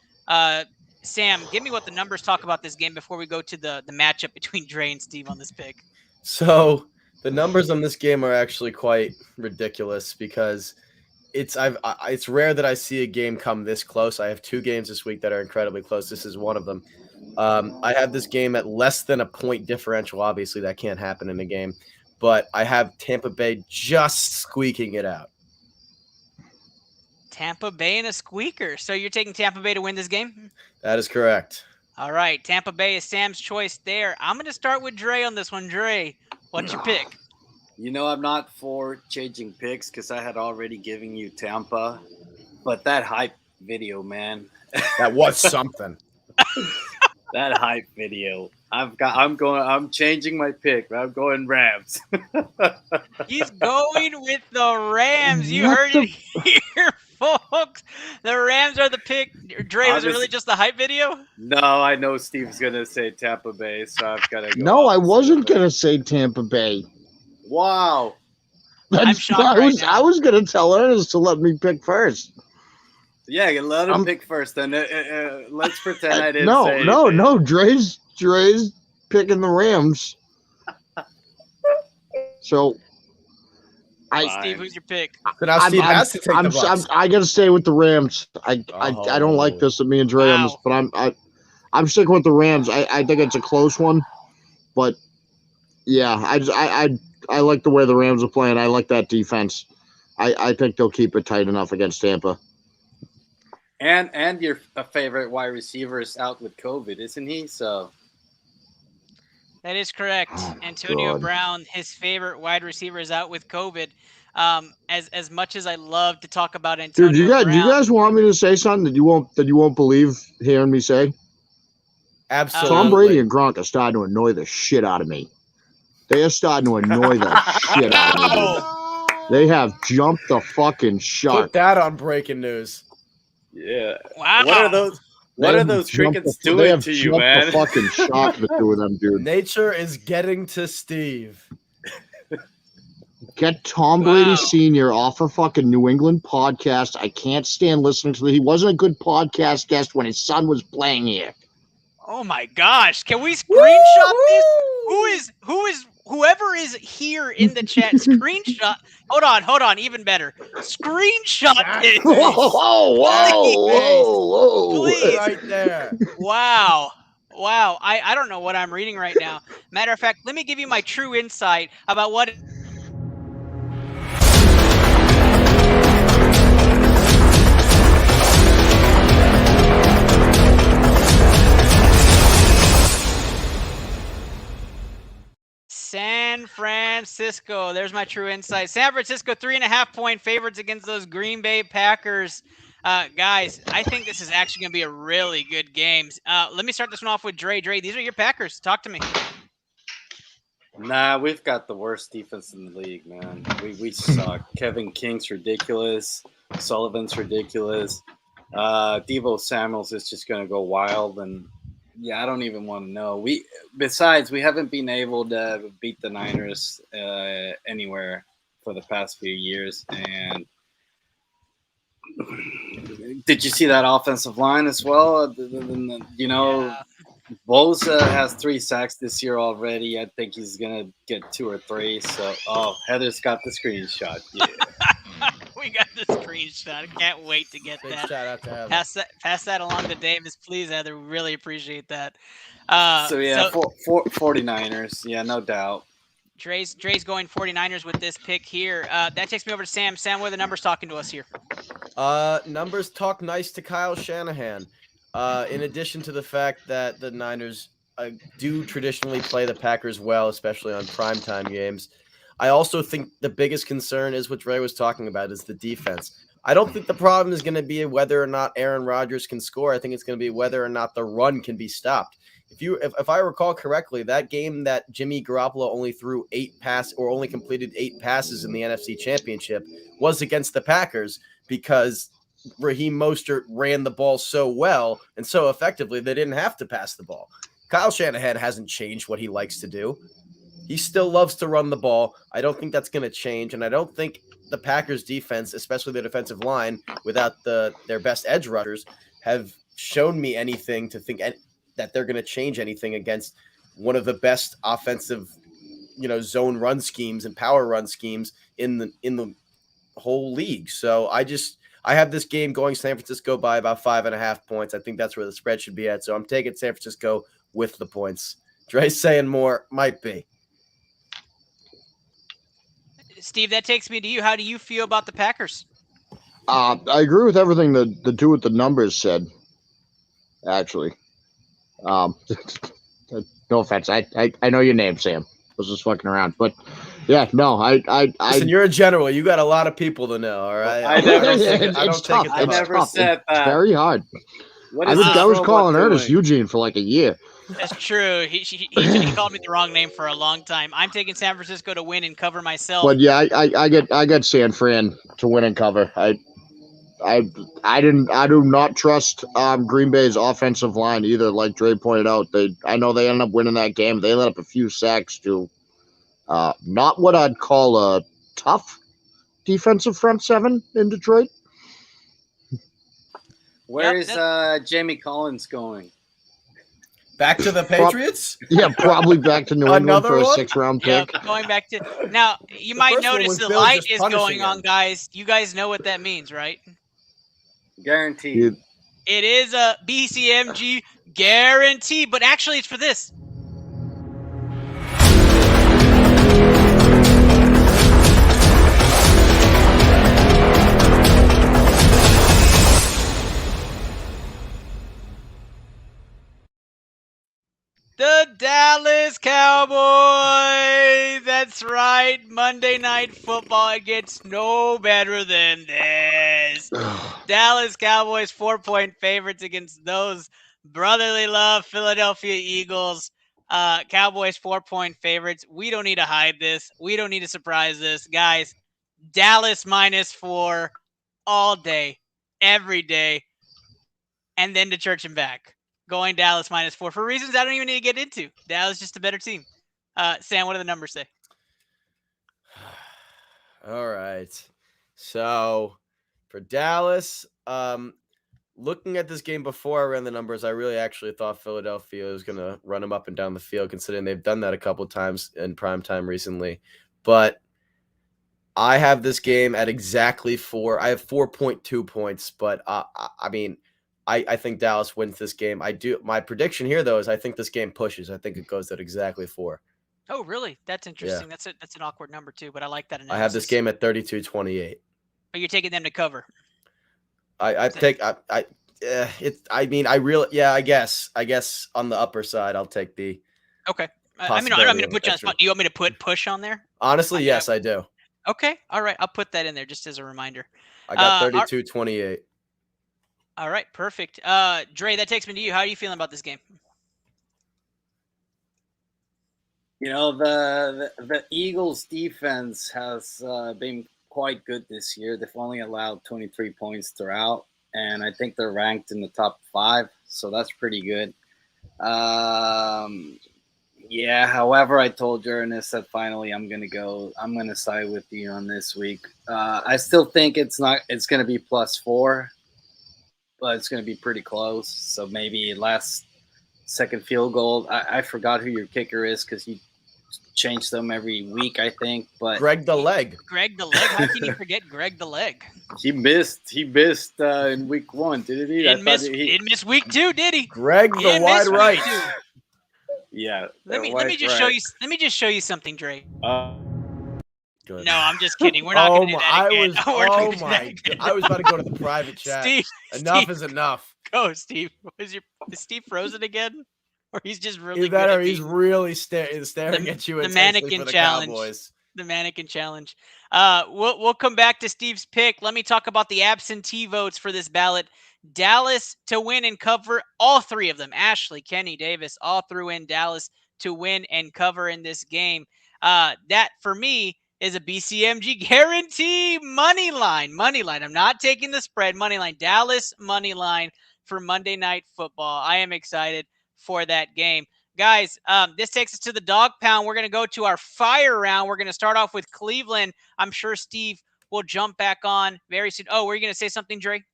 Sam, give me what the numbers talk about this game before we go to the matchup between Dre and Steve on this pick. So the numbers on this game are actually quite ridiculous because it's rare that I see a game come this close. I have 2 games this week that are incredibly close. This is one of them. I have this game at less than a point differential. Obviously, that can't happen in a game, but I have Tampa Bay just squeaking it out. Tampa Bay and a squeaker. So you're taking Tampa Bay to win this game? That is correct. All right. Tampa Bay is Sam's choice there. I'm going to start with Dre on this one. Dre, what's your pick? You know, I'm not for changing picks because I had already given you Tampa. But that hype video, man. That was something. That hype video. I'm changing my pick. I'm going Rams. He's going with the Rams. You heard it here, folks. The Rams are the pick. Dre, was it really just the hype video? No, I know Steve's going to say Tampa Bay, so I've got to go. No, I wasn't going to say Tampa Bay. Wow. I'm shocked I was going to tell Ernest to let me pick first. Yeah, let him pick first. Then let's pretend I didn't say anything. No. Dre's picking the Rams. So, Steve, who's your pick? So now Steve has to take the Bucks. I got to stay with the Rams. I don't like this at me and Dre on this, but I'm sticking with the Rams. I think it's a close one, but yeah, I like the way the Rams are playing. I like that defense. I think they'll keep it tight enough against Tampa. And your favorite wide receiver is out with COVID, isn't he? So that is correct. Antonio Brown, his favorite wide receiver, is out with COVID. As much as I love to talk about Antonio Brown, do you guys want me to say something that you won't believe hearing me say? Absolutely. Tom Brady and Gronk are starting to annoy the shit out of me. They are starting to annoy the shit out of me. They have jumped the fucking shark. Put that on breaking news. Yeah. Wow. What are those crickets doing to you, man? The fucking shark, the two of them, dude. Nature is getting to Steve. Get Tom Brady Sr. off a fucking New England podcast. I can't stand listening to it. He wasn't a good podcast guest when his son was playing here. Oh my gosh! Can we screenshot this? Who is whoever is here in the chat, screenshot. Hold on. Even better. Screenshot this. Whoa. Please. Right there. Wow. I don't know what I'm reading right now. Matter of fact, let me give you my true insight about what. San Francisco. There's my true insight. San Francisco 3.5-point favorites against those Green Bay Packers. Guys, I think this is actually going to be a really good game. Let me start this one off with Dre. Dre, these are your Packers. Talk to me. Nah, we've got the worst defense in the league, man. We suck. Kevin King's ridiculous. Sullivan's ridiculous. Deebo Samuels is just going to go wild, and yeah, I don't even want to know. We haven't been able to beat the Niners anywhere for the past few years. And did you see that offensive line as well? Yeah. Bosa has 3 sacks this year already. I think he's gonna get 2 or 3. So, Heather's got the screenshot. Yeah. We got the screenshot. I can't wait to get Big that. shout out to Heather. Pass that along to Davis, please, Heather. We really appreciate that. 49ers. Yeah, no doubt. Dre's going 49ers with this pick here. That takes me over to Sam. Sam, what are the numbers talking to us here? Numbers talk nice to Kyle Shanahan. In addition to the fact that the Niners do traditionally play the Packers well, especially on primetime games, I also think the biggest concern is what Ray was talking about, is the defense. I don't think the problem is going to be whether or not Aaron Rodgers can score. I think it's going to be whether or not the run can be stopped. If I recall correctly, that game that Jimmy Garoppolo only threw 8 passes or only completed 8 passes in the NFC Championship was against the Packers, because Raheem Mostert ran the ball so well and so effectively they didn't have to pass the ball. Kyle Shanahan hasn't changed what he likes to do. He still loves to run the ball. I don't think that's going to change, and I don't think the Packers defense, especially the defensive line, without their best edge rushers, have shown me anything to think that they're going to change anything against one of the best offensive, zone run schemes and power run schemes in the whole league. So I have this game going San Francisco by about 5.5 points. I think that's where the spread should be at. So I'm taking San Francisco with the points. Dre's saying more, might be. Steve, that takes me to you. How do you feel about the Packers? I agree with everything the dude with the numbers said, actually. No offense. I know your name, Sam. I was just fucking around. But yeah, no, Listen, you're a general. You got a lot of people to know, all right? I never said that. It's very hard. What I was calling Ernest doing? Eugene for like a year. That's true. He called me the wrong name for a long time. I'm taking San Francisco to win and cover myself. But yeah, I got San Fran to win and cover. I do not trust Green Bay's offensive line either. Like Dre pointed out, I know they ended up winning that game. They let up a few sacks to not what I'd call a tough defensive front seven in Detroit. Where is Jamie Collins going? Back to the Patriots? Yeah, probably back to New England for a 6th-round pick. Yeah, going back to now. You might notice the light is going on, guys. You guys know what that means, right? Guaranteed. It is a BCMG guarantee, but actually it's for this. The Dallas Cowboys. That's right. Monday Night Football. It gets no better than this. Dallas Cowboys 4-point favorites against those brotherly love Philadelphia Eagles. Cowboys 4-point favorites. We don't need to hide this. We don't need to surprise this. Guys, Dallas -4 all day, every day, and then to church and back. Going Dallas -4 for reasons I don't even need to get into. Dallas is just a better team. Sam, what do the numbers say? All right. So for Dallas, looking at this game before I ran the numbers, I really actually thought Philadelphia was going to run them up and down the field, considering they've done that a couple of times in prime time recently. But I have this game at exactly 4. I have 4.2 points, but I mean, I think Dallas wins this game. I do. My prediction here, though, is I think this game pushes. I think it goes at exactly 4. Oh, really? That's interesting. Yeah. That's an awkward number too, but I like that analysis. I have this game at 32-28. But you're taking them to cover. I guess on the upper side, I'll take the. Okay. I mean, I'm going to put you on the spot. Do you want me to put push on there? Honestly, yes, I do. Okay. All right. I'll put that in there just as a reminder. I got 32-28. All right. Perfect. Dre, that takes me to you. How are you feeling about this game? You know, the Eagles defense has been quite good this year. They've only allowed 23 points throughout, and I think they're ranked in the top 5, so that's pretty good. Yeah, however, I told Ernest that finally I'm going to side with you on this week. I still think it's going to be +4, but it's going to be pretty close. So maybe last second field goal. I forgot who your kicker is because you change them every week, I think. But Greg the Leg. Greg the Leg. How can you forget Greg the Leg? He missed in week 1, didn't he? He missed week 2, did he? Greg the wide right. Yeah. Let me just show you. Let me just show you something, Dre. Good. No, I'm just kidding. We're not going to do that again. I was about to go to the private chat. Enough is enough. Go, Steve. Is Steve frozen again? Or he's just really Either that, or he's really staring at you. The mannequin challenge. Cowboys. The mannequin challenge. We'll come back to Steve's pick. Let me talk about the absentee votes for this ballot. Dallas to win and cover, all 3 of them. Ashley, Kenny, Davis, all threw in Dallas to win and cover in this game. That for me is a BCMG guarantee money line. Money line. I'm not taking the spread. Money line. Dallas money line for Monday Night Football. I am excited for that game. Guys, this takes us to the dog pound. We're going to go to our fire round. We're going to start off with Cleveland. I'm sure Steve will jump back on very soon. Oh, were you going to say something, Dre?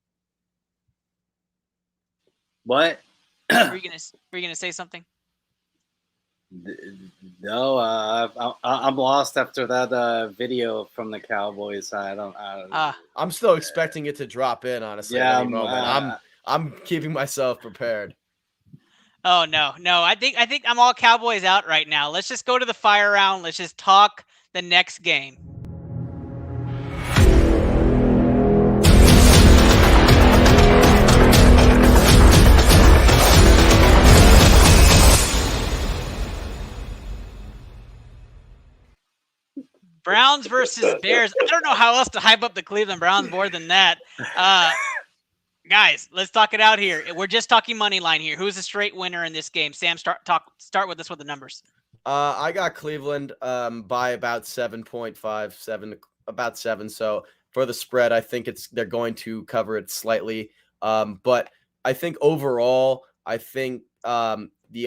What? Were you going to say something? No, I'm lost after that video from the Cowboys. I'm still expecting it to drop in. Honestly, yeah, at any moment. I'm keeping myself prepared. Oh no! I think I'm all Cowboys out right now. Let's just go to the fire round. Let's just talk the next game. Browns versus Bears. I don't know how else to hype up the Cleveland Browns more than that. Guys, let's talk it out here. We're just talking money line here. Who's the straight winner in this game? Sam, start with us with the numbers. I got Cleveland by about 7.5, about 7. So for the spread, I think they're going to cover it slightly. But I think overall, the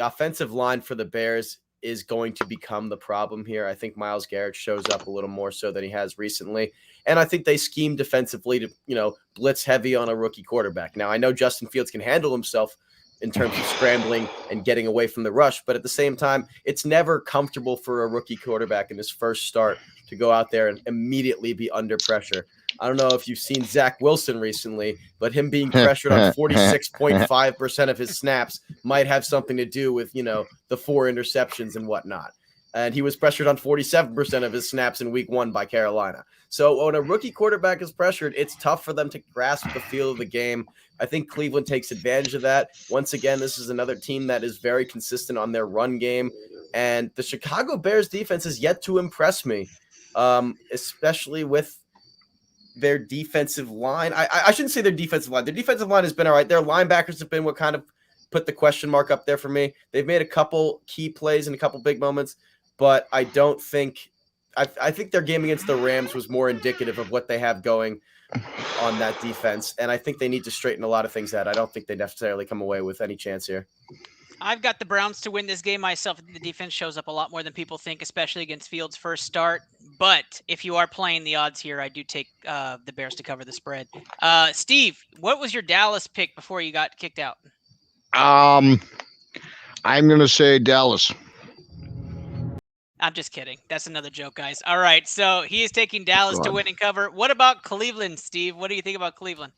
offensive line for the Bears is going to become the problem here. I think Myles Garrett shows up a little more so than he has recently. And I think they scheme defensively to, blitz heavy on a rookie quarterback. Now, I know Justin Fields can handle himself in terms of scrambling and getting away from the rush, but at the same time, it's never comfortable for a rookie quarterback in his first start to go out there and immediately be under pressure. I don't know if you've seen Zach Wilson recently, but him being pressured on 46.5% of his snaps might have something to do with, the 4 interceptions and whatnot. And he was pressured on 47% of his snaps in week 1 by Carolina. So when a rookie quarterback is pressured, it's tough for them to grasp the feel of the game. I think Cleveland takes advantage of that. Once again, this is another team that is very consistent on their run game. And the Chicago Bears defense is yet to impress me, especially with their defensive line. I shouldn't say their defensive line. Their defensive line has been all right. Their linebackers have been what kind of put the question mark up there for me. They've made a couple key plays and a couple big moments, but I don't think – I think their game against the Rams was more indicative of what they have going on that defense, and I think they need to straighten a lot of things out. I don't think they necessarily come away with any chance here. I've got the Browns to win this game myself. The defense shows up a lot more than people think, especially against Fields' first start. But if you are playing the odds here, I do take the Bears to cover the spread. Steve, what was your Dallas pick before you got kicked out? I'm gonna say Dallas. I'm just kidding. That's another joke, guys. All right, so he is taking Dallas to win and cover. What about Cleveland, Steve? What do you think about Cleveland?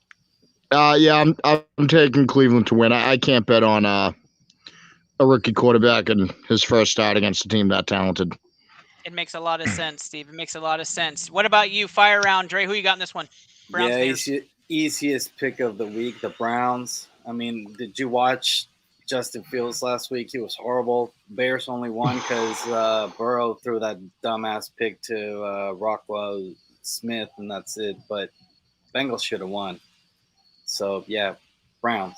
Yeah, I'm taking Cleveland to win. I can't bet on a rookie quarterback in his first start against a team that talented. It makes a lot of sense, Steve. It makes a lot of sense. What about you? Fire round, Dre. Who you got in this one? Browns, Bears. Easiest pick of the week, the Browns. I mean, did you watch Justin Fields last week? He was horrible. Bears only won because Burrow threw that dumbass pick to Rockwell Smith, and that's it. But Bengals should have won. So, yeah, Browns.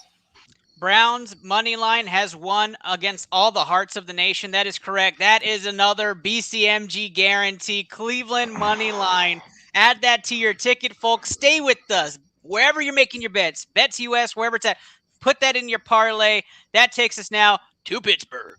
Browns money line has won against all the hearts of the nation. That is correct. That is another BCMG guarantee. Cleveland money line. Add that to your ticket, folks. Stay with us wherever you're making your bets. Bets US, wherever it's at. Put that in your parlay. That takes us now to Pittsburgh.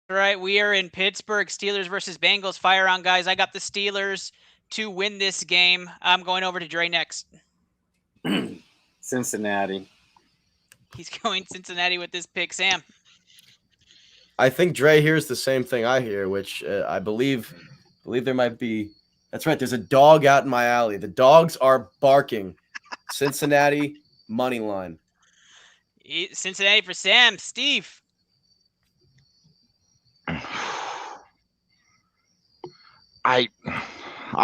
All right, we are in Pittsburgh. Steelers versus Bengals. Fire on, guys. I got the Steelers to win this game. I'm going over to Dre next. Cincinnati. He's going Cincinnati with this pick. Sam. I think Dre hears the same thing I hear, which I believe there might be. That's right. There's a dog out in my alley. The dogs are barking. Cincinnati money line. Cincinnati for Sam. Steve. I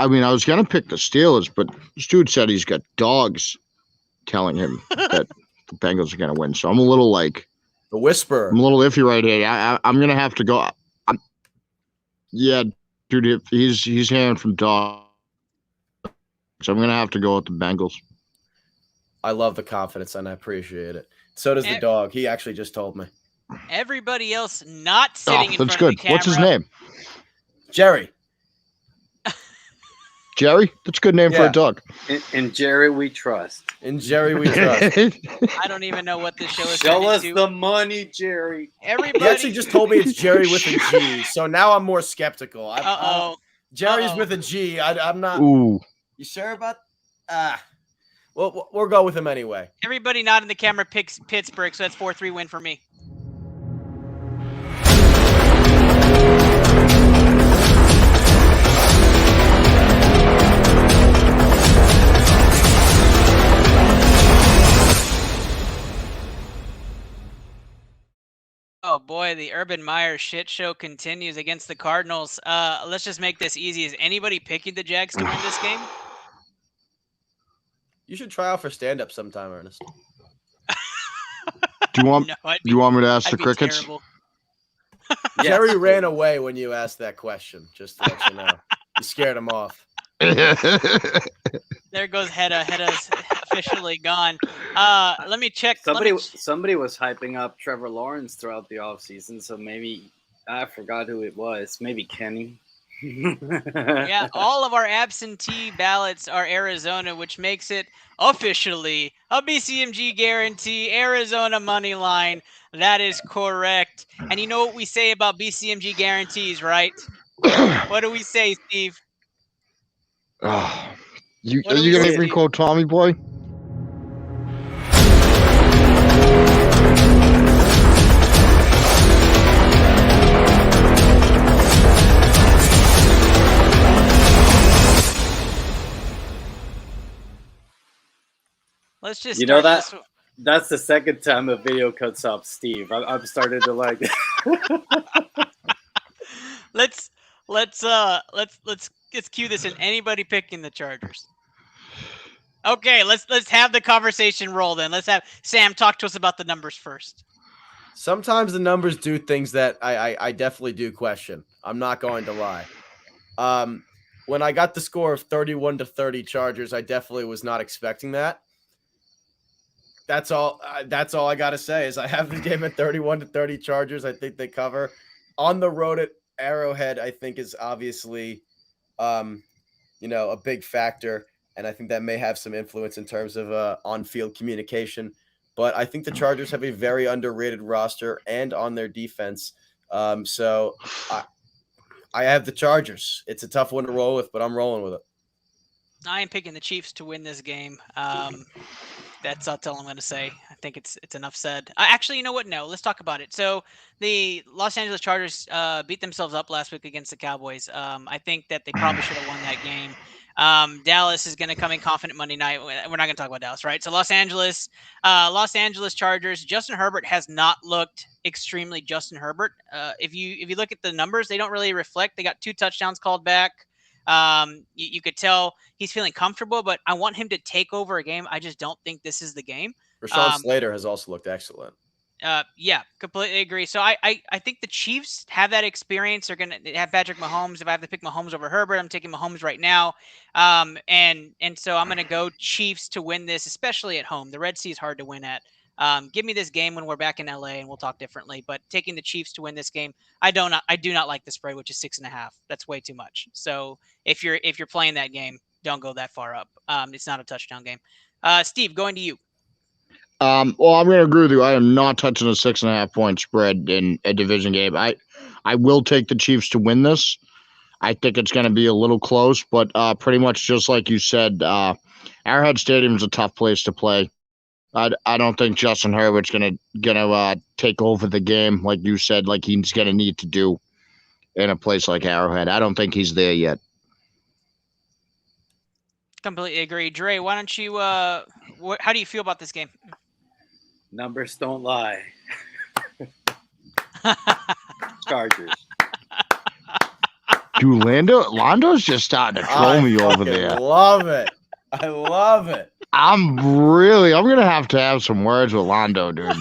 mean, I was gonna pick the Steelers, but this dude said he's got dogs telling him that the Bengals are gonna win. So I'm a little like the whisperer. I'm a little iffy right here. I'm gonna have to go. Yeah, dude, he's hearing from dogs, so I'm gonna have to go with the Bengals. I love the confidence and I appreciate it. So does the dog. He actually just told me. Everybody else not sitting in front good. of the camera. What's his name? Jerry. Jerry? That's a good name for a dog. In Jerry we trust. In Jerry we trust. I don't even know what this show is. Show us the money, Jerry. Everybody. He actually just told me it's Jerry with a G, so now I'm more skeptical. Jerry's with a G. I'm not. Ooh. You sure about? Well, we'll go with him anyway. Everybody not in the camera picks Pittsburgh, so that's 4-3 win for me. Oh boy, the Urban Meyer shit show continues against the Cardinals. Let's just make this easy. Is anybody picking the Jags to win this game? You should try out for stand-up sometime, Ernest. Do you want me to ask the Crickets? Jerry ran away when you asked that question, just to let you know. You scared him off. There goes Hedda. Hedda's officially gone. Let me check. Somebody was hyping up Trevor Lawrence throughout the offseason, so maybe I forgot who it was. Maybe Kenny. Yeah, all of our absentee ballots are Arizona, which makes it officially a BCMG guarantee, Arizona money line. That is correct. And you know what we say about BCMG guarantees, right? What do we say, Steve? Are you gonna make me quote Tommy Boy? Let's just that's the second time a video cuts off Steve. I'm starting to like let's cue this in. Anybody picking the Chargers? Okay, let's have the conversation roll then. Let's have Sam talk to us about the numbers first. Sometimes the numbers do things that I definitely do question. I'm not going to lie. When I got the score of 31-30 Chargers, I definitely was not expecting that. That's all I got to say is I have the game at 31-30 Chargers. I think they cover. On the road at Arrowhead, I think is obviously a big factor, and I think that may have some influence in terms of on-field communication. But I think the Chargers have a very underrated roster and on their defense. So I have the Chargers. It's a tough one to roll with, but I'm rolling with it. I am picking the Chiefs to win this game. That's all I'm going to say. I think it's enough said. Actually, you know what? No, let's talk about it. So the Los Angeles Chargers beat themselves up last week against the Cowboys. I think that they probably should have won that game. Dallas is going to come in confident Monday night. We're not going to talk about Dallas, right? So Los Angeles Chargers. Justin Herbert has not looked extremely Justin Herbert. If you look at the numbers, they don't really reflect. They got 2 touchdowns called back. You could tell he's feeling comfortable, but I want him to take over a game. I just don't think this is the game. Rashawn Slater has also looked excellent. Yeah, completely agree. So I think the Chiefs have that experience. They're going to have Patrick Mahomes. If I have to pick Mahomes over Herbert, I'm taking Mahomes right now. And so I'm going to go Chiefs to win this, especially at home. The Red Sea is hard to win at. Give me this game when we're back in LA and we'll talk differently. But taking the Chiefs to win this game, I do not like the spread, which is 6.5. That's way too much. So if you're playing that game, don't go that far up. It's not a touchdown game. Steve, going to you. Well, I'm going to agree with you. I am not touching a 6.5 point spread in a division game. I will take the Chiefs to win this. I think it's going to be a little close, but pretty much just like you said, Arrowhead Stadium is a tough place to play. I don't think Justin Herbert's gonna take over the game like you said, like he's gonna need to do in a place like Arrowhead. I don't think he's there yet. Completely agree. Dre, why don't you how do you feel about this game? Numbers don't lie. Chargers. Dude, Lando's just starting to troll me over there. Love it. I love it. I'm gonna have to have some words with Lando, dude.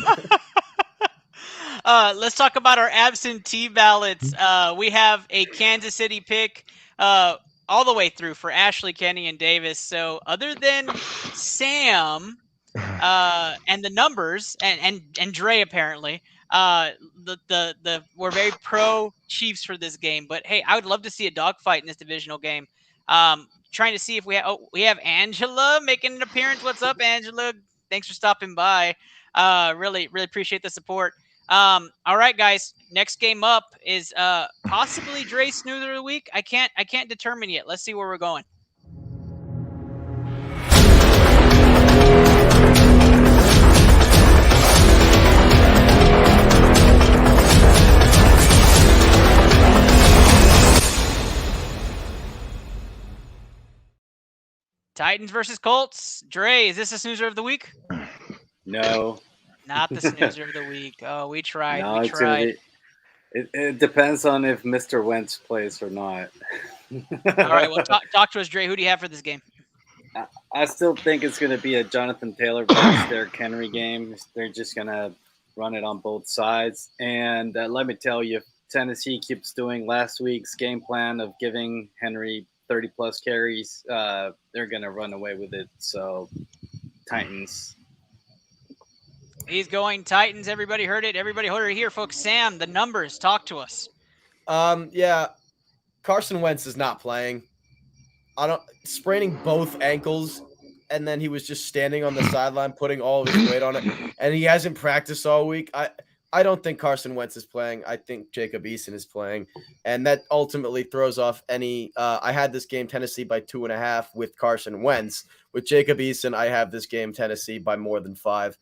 Let's talk about our absentee ballots. We have a Kansas City pick all the way through for Ashley, Kenny, and Davis. So other than Sam and the numbers and Dre apparently, we're very pro Chiefs for this game. But hey, I would love to see a dogfight in this divisional game. Trying to see if we have Angela making an appearance. What's up, Angela? Thanks for stopping by. Really appreciate the support. All right, guys. Next game up is possibly Dre's snoozer of the week. I can't determine yet. Let's see where we're going. Titans versus Colts. Dre, is this a snoozer of the week? No. Not the snoozer of the week. Oh, we tried. No, we tried. It depends on if Mr. Wentz plays or not. All right. Well, talk to us, Dre. Who do you have for this game? I still think it's going to be a Jonathan Taylor versus Derrick Henry game. They're just going to run it on both sides. And let me tell you, if Tennessee keeps doing last week's game plan of giving Henry 30-plus carries, they're going to run away with it. So, Titans. He's going Titans. Everybody heard it. Everybody heard it here, folks. Sam, the numbers. Talk to us. Yeah. Carson Wentz is not playing. Spraining both ankles, and then he was just standing on the sideline putting all of his weight on it, and he hasn't practiced all week. I don't think Carson Wentz is playing. I think Jacob Eason is playing, and that ultimately throws off any I had this game Tennessee by 2.5 with Carson Wentz. With Jacob Eason, I have this game Tennessee by more than 5.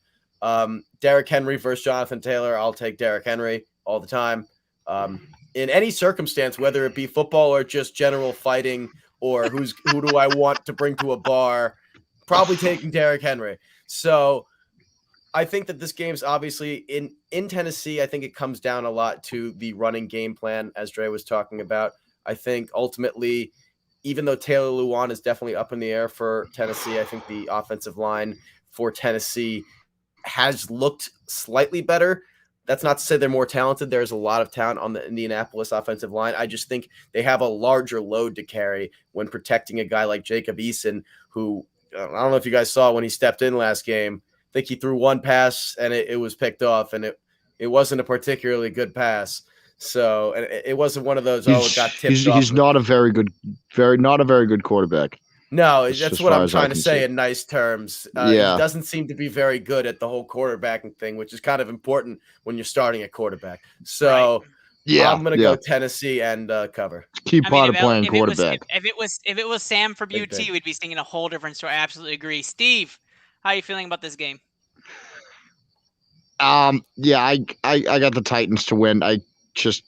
Derrick Henry versus Jonathan Taylor, I'll take Derrick Henry all the time. In any circumstance, whether it be football or just general fighting or who do I want to bring to a bar, probably taking Derrick Henry. So I think that this game's obviously in Tennessee. I think it comes down a lot to the running game plan, as Dre was talking about. I think ultimately, even though Taylor Lewan is definitely up in the air for Tennessee, I think the offensive line for Tennessee has looked slightly better. That's not to say they're more talented. There's a lot of talent on the Indianapolis offensive line. I just think they have a larger load to carry when protecting a guy like Jacob Eason, who I don't know if you guys saw when he stepped in last game. I think he threw one pass and it was picked off, and it wasn't a particularly good pass. So it wasn't one of those. It got tipped off. He's not a very good quarterback. No, as that's what far I'm as I trying to can say see. in nice terms. Yeah. He doesn't seem to be very good at the whole quarterbacking thing, which is kind of important when you're starting at quarterback. So Yeah, I'm gonna go Tennessee and cover. Key I part mean, of playing quarterback. if it was Sam for Big, UT, big. we'd be singing a whole different story. I absolutely agree. Steve, how are you feeling about this game? Yeah, I got the Titans to win. I just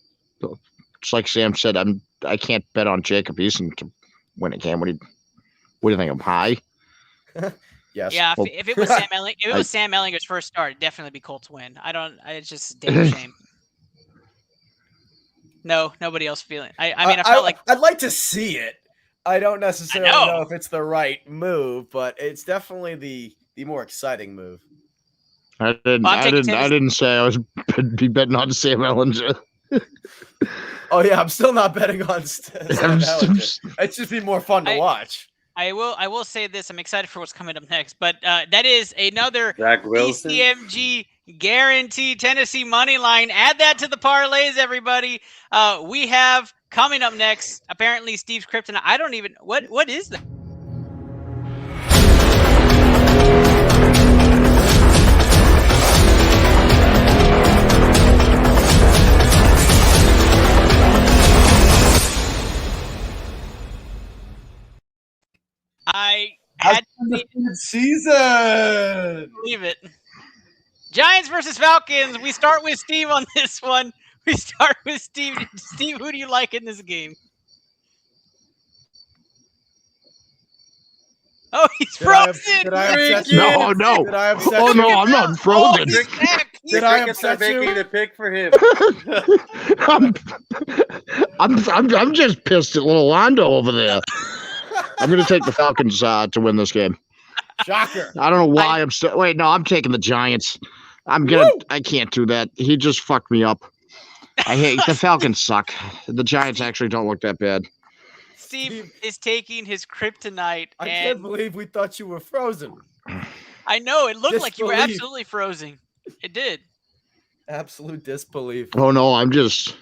like Sam said, I can't bet on Jacob Eason to win a game. What do you think? I'm high? Yes. Yeah, Well, if it was Sam Elling, if it was Sam Ellinger's first start, it'd definitely be Colts win. It's just a damn shame. No, nobody else feeling. I mean, I felt like I'd like to see it. I don't necessarily know if it's the right move, but it's definitely the more exciting move. I didn't say I was be betting on Sam Ellinger. Oh yeah, I'm still not betting on Sam Ellinger. It'd just be more fun to watch. I will say this. I'm excited for what's coming up next, but that is another Zach Wilson. ECMG guarantee Tennessee money line. Add that to the parlays, everybody. We have coming up next. Apparently, Steve's kryptonite. I don't even what is that? I had to season. Believe it. Giants versus Falcons. We start with Steve on this one. We start with Steve. Steve, who do you like in this game? Oh, he's frozen. Did I upset you? No. Did I upset Oh you? no, I'm not frozen. Did I upset you? Making a pick for him. I'm just pissed at little Londo over there. I'm gonna take the Falcons to win this game. Shocker. I don't know why I'm still. Wait, no, I'm taking the Giants. I can't do that. He just fucked me up. I hate the Falcons suck. The Giants actually don't look that bad. Steve is taking his kryptonite. I can't believe we thought you were frozen. I know it looked like you were Disbelief. absolutely frozen. It did. Absolute disbelief. Oh no, I'm just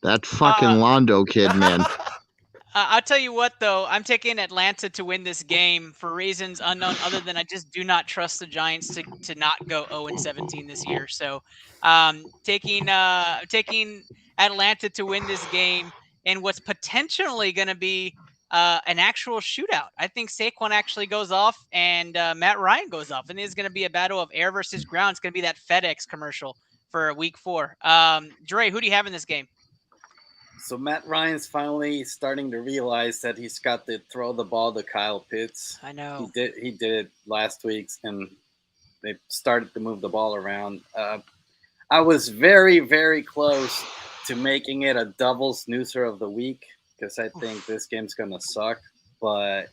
that fucking Londo kid, man. I'll tell you what, though. I'm taking Atlanta to win this game for reasons unknown, other than I just do not trust the Giants to not go 0-17 this year. So, taking Atlanta to win this game in what's potentially going to be an actual shootout. I think Saquon actually goes off and Matt Ryan goes off, and it's going to be a battle of air versus ground. It's going to be that FedEx commercial for Week 4. Dre, who do you have in this game? So Matt Ryan's finally starting to realize that he's got to throw the ball to Kyle Pitts. I know. He did it last week, and they started to move the ball around. I was very, very close to making it a double snoozer of the week because I think this game's going to suck. But,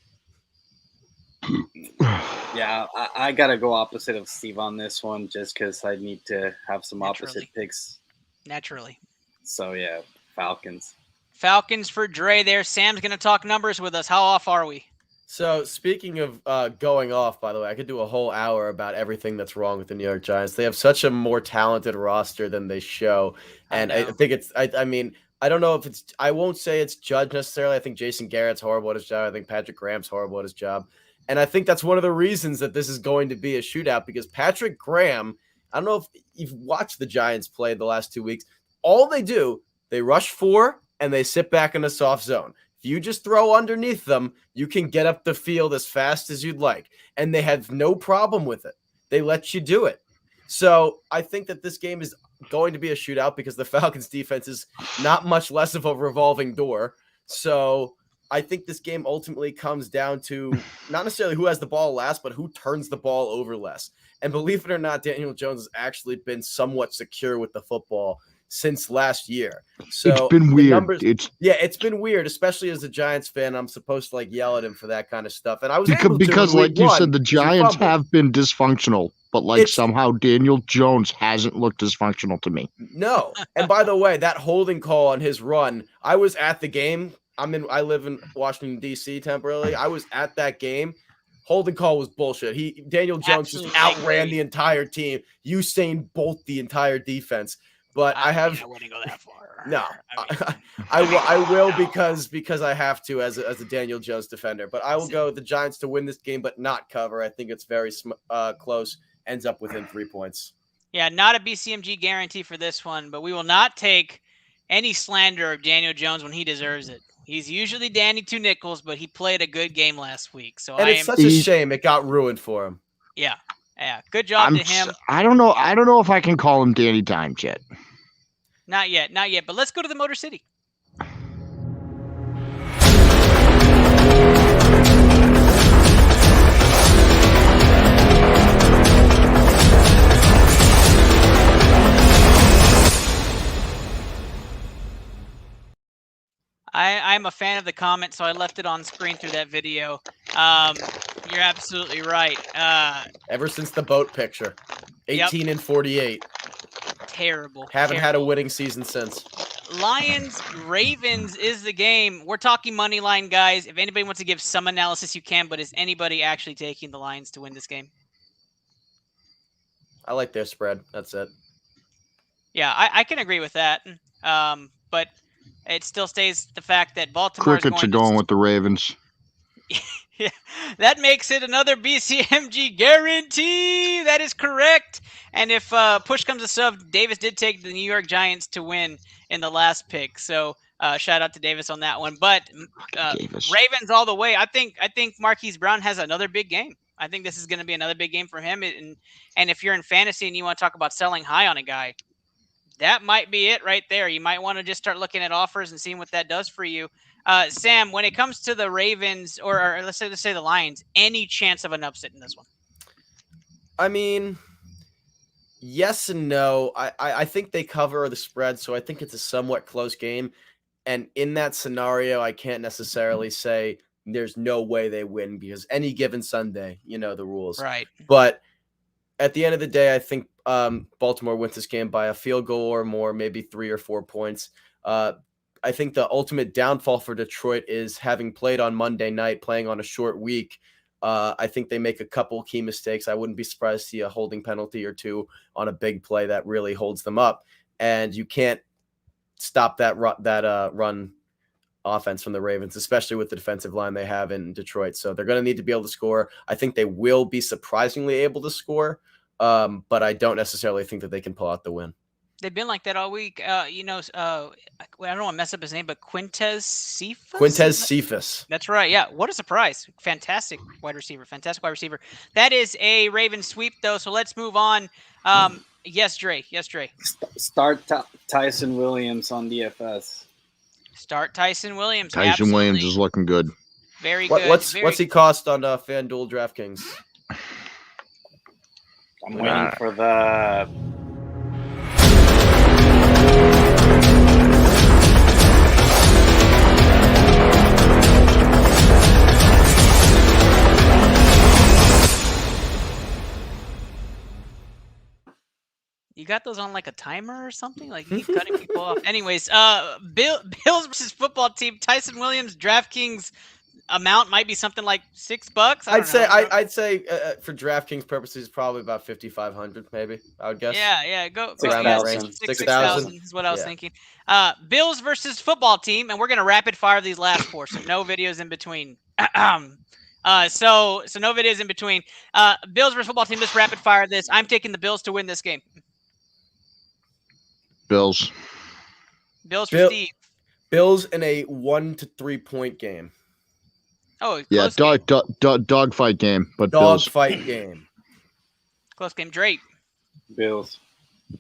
yeah, I got to go opposite of Steve on this one just because I need to have some opposite picks. Naturally. So, yeah. Falcons for Dre there. Sam's going to talk numbers with us. How off are we? So speaking of going off, by the way, I could do a whole hour about everything that's wrong with the New York Giants. They have such a more talented roster than they show. And I think it's, I mean, I don't know if it's, I won't say it's Judge necessarily. I think Jason Garrett's horrible at his job. I think Patrick Graham's horrible at his job. And I think that's one of the reasons that this is going to be a shootout because Patrick Graham, I don't know if you've watched the Giants play the last 2 weeks. All they do, they rush 4 and they sit back in a soft zone. If you just throw underneath them, you can get up the field as fast as you'd like. And they have no problem with it. They let you do it. So I think that this game is going to be a shootout because the Falcons defense is not much less of a revolving door. So I think this game ultimately comes down to not necessarily who has the ball last, but who turns the ball over less. And believe it or not, Daniel Jones has actually been somewhat secure with the football since last year. So it's been weird. It's been weird, especially as a Giants fan. I'm supposed to like yell at him for that kind of stuff. And I was because like you said, the Giants have been dysfunctional, but like somehow Daniel Jones hasn't looked dysfunctional to me. No. And by the way, that holding call on his run, I was at the game. I live in Washington, D.C. temporarily. I was at that game. holding call was bullshit. Daniel Jones just outran the entire team. Usain Bolt the entire defense. But I wouldn't go that far. No, I will because I have to as a Daniel Jones defender. But I will go with the Giants to win this game, but not cover. I think it's very close. Ends up within 3 points. Yeah, not a BCMG guarantee for this one, but we will not take any slander of Daniel Jones when he deserves it. He's usually Danny Two Nickels, but he played a good game last week. So it's such a shame it got ruined for him. Yeah. Good job to him. I don't know. I don't know if I can call him Danny Dimes yet. Not yet. But let's go to the Motor City. I'm a fan of the comment, so I left it on screen through that video. You're absolutely right. Ever since the boat picture, 18 and 48. Terrible. Haven't had a winning season since. Lions Ravens is the game. We're talking money line, guys. If anybody wants to give some analysis, you can. But is anybody actually taking the Lions to win this game? I like their spread. That's it. Yeah, I can agree with that. But it still stays the fact that Baltimore Crickets are going with the Ravens. Yeah, that makes it another BCMG guarantee. That is correct. And if push comes to shove, Davis did take the New York Giants to win in the last pick. So shout out to Davis on that one. But Ravens all the way. I think Marquise Brown has another big game. I think this is going to be another big game for him. And if you're in fantasy and you want to talk about selling high on a guy, that might be it right there. You might want to just start looking at offers and seeing what that does for you. Sam, when it comes to the Ravens or let's say the Lions, any chance of an upset in this one? I mean, yes and no. I think they cover the spread, so I think it's a somewhat close game. And in that scenario, I can't necessarily say there's no way they win because any given Sunday, you know the rules. Right. But at the end of the day, I think Baltimore wins this game by a field goal or more, maybe 3 or 4 points. I think the ultimate downfall for Detroit is having played on Monday night, playing on a short week. I think they make a couple key mistakes. I wouldn't be surprised to see a holding penalty or two on a big play that really holds them up. And you can't stop that run offense from the Ravens, especially with the defensive line they have in Detroit. So they're going to need to be able to score. I think they will be surprisingly able to score, but I don't necessarily think that they can pull out the win. They've been like that all week. I don't want to mess up his name, but Quintez Cephas? Quintez Cephas. That's right. Yeah. What a surprise. Fantastic wide receiver. That is a Ravens sweep, though. So let's move on. Yes, Dre. Start Tyson Williams on DFS. Start Tyson Williams. Tyson Williams is looking good. Very good. What's he cost on FanDuel DraftKings? I'm waiting for the... You got those on like a timer or something? Like you keep cutting people off. Anyways, Bills versus football team. Tyson Williams DraftKings amount might be something like $6. I'd say for DraftKings purposes, probably about 5,500, maybe. I would guess. Yeah. Go 6,000. 6,000 is what I was thinking. Bills versus football team, and we're gonna rapid fire these last four, so no videos in between. So no videos in between. Bills versus football team. Let's rapid fire this. I'm taking the Bills to win this game. Bills for Steve. Bills in a 1 to 3 point game. Oh, yeah, dog fight game, but dog Bills. Fight game. Close game. Drake. Bills.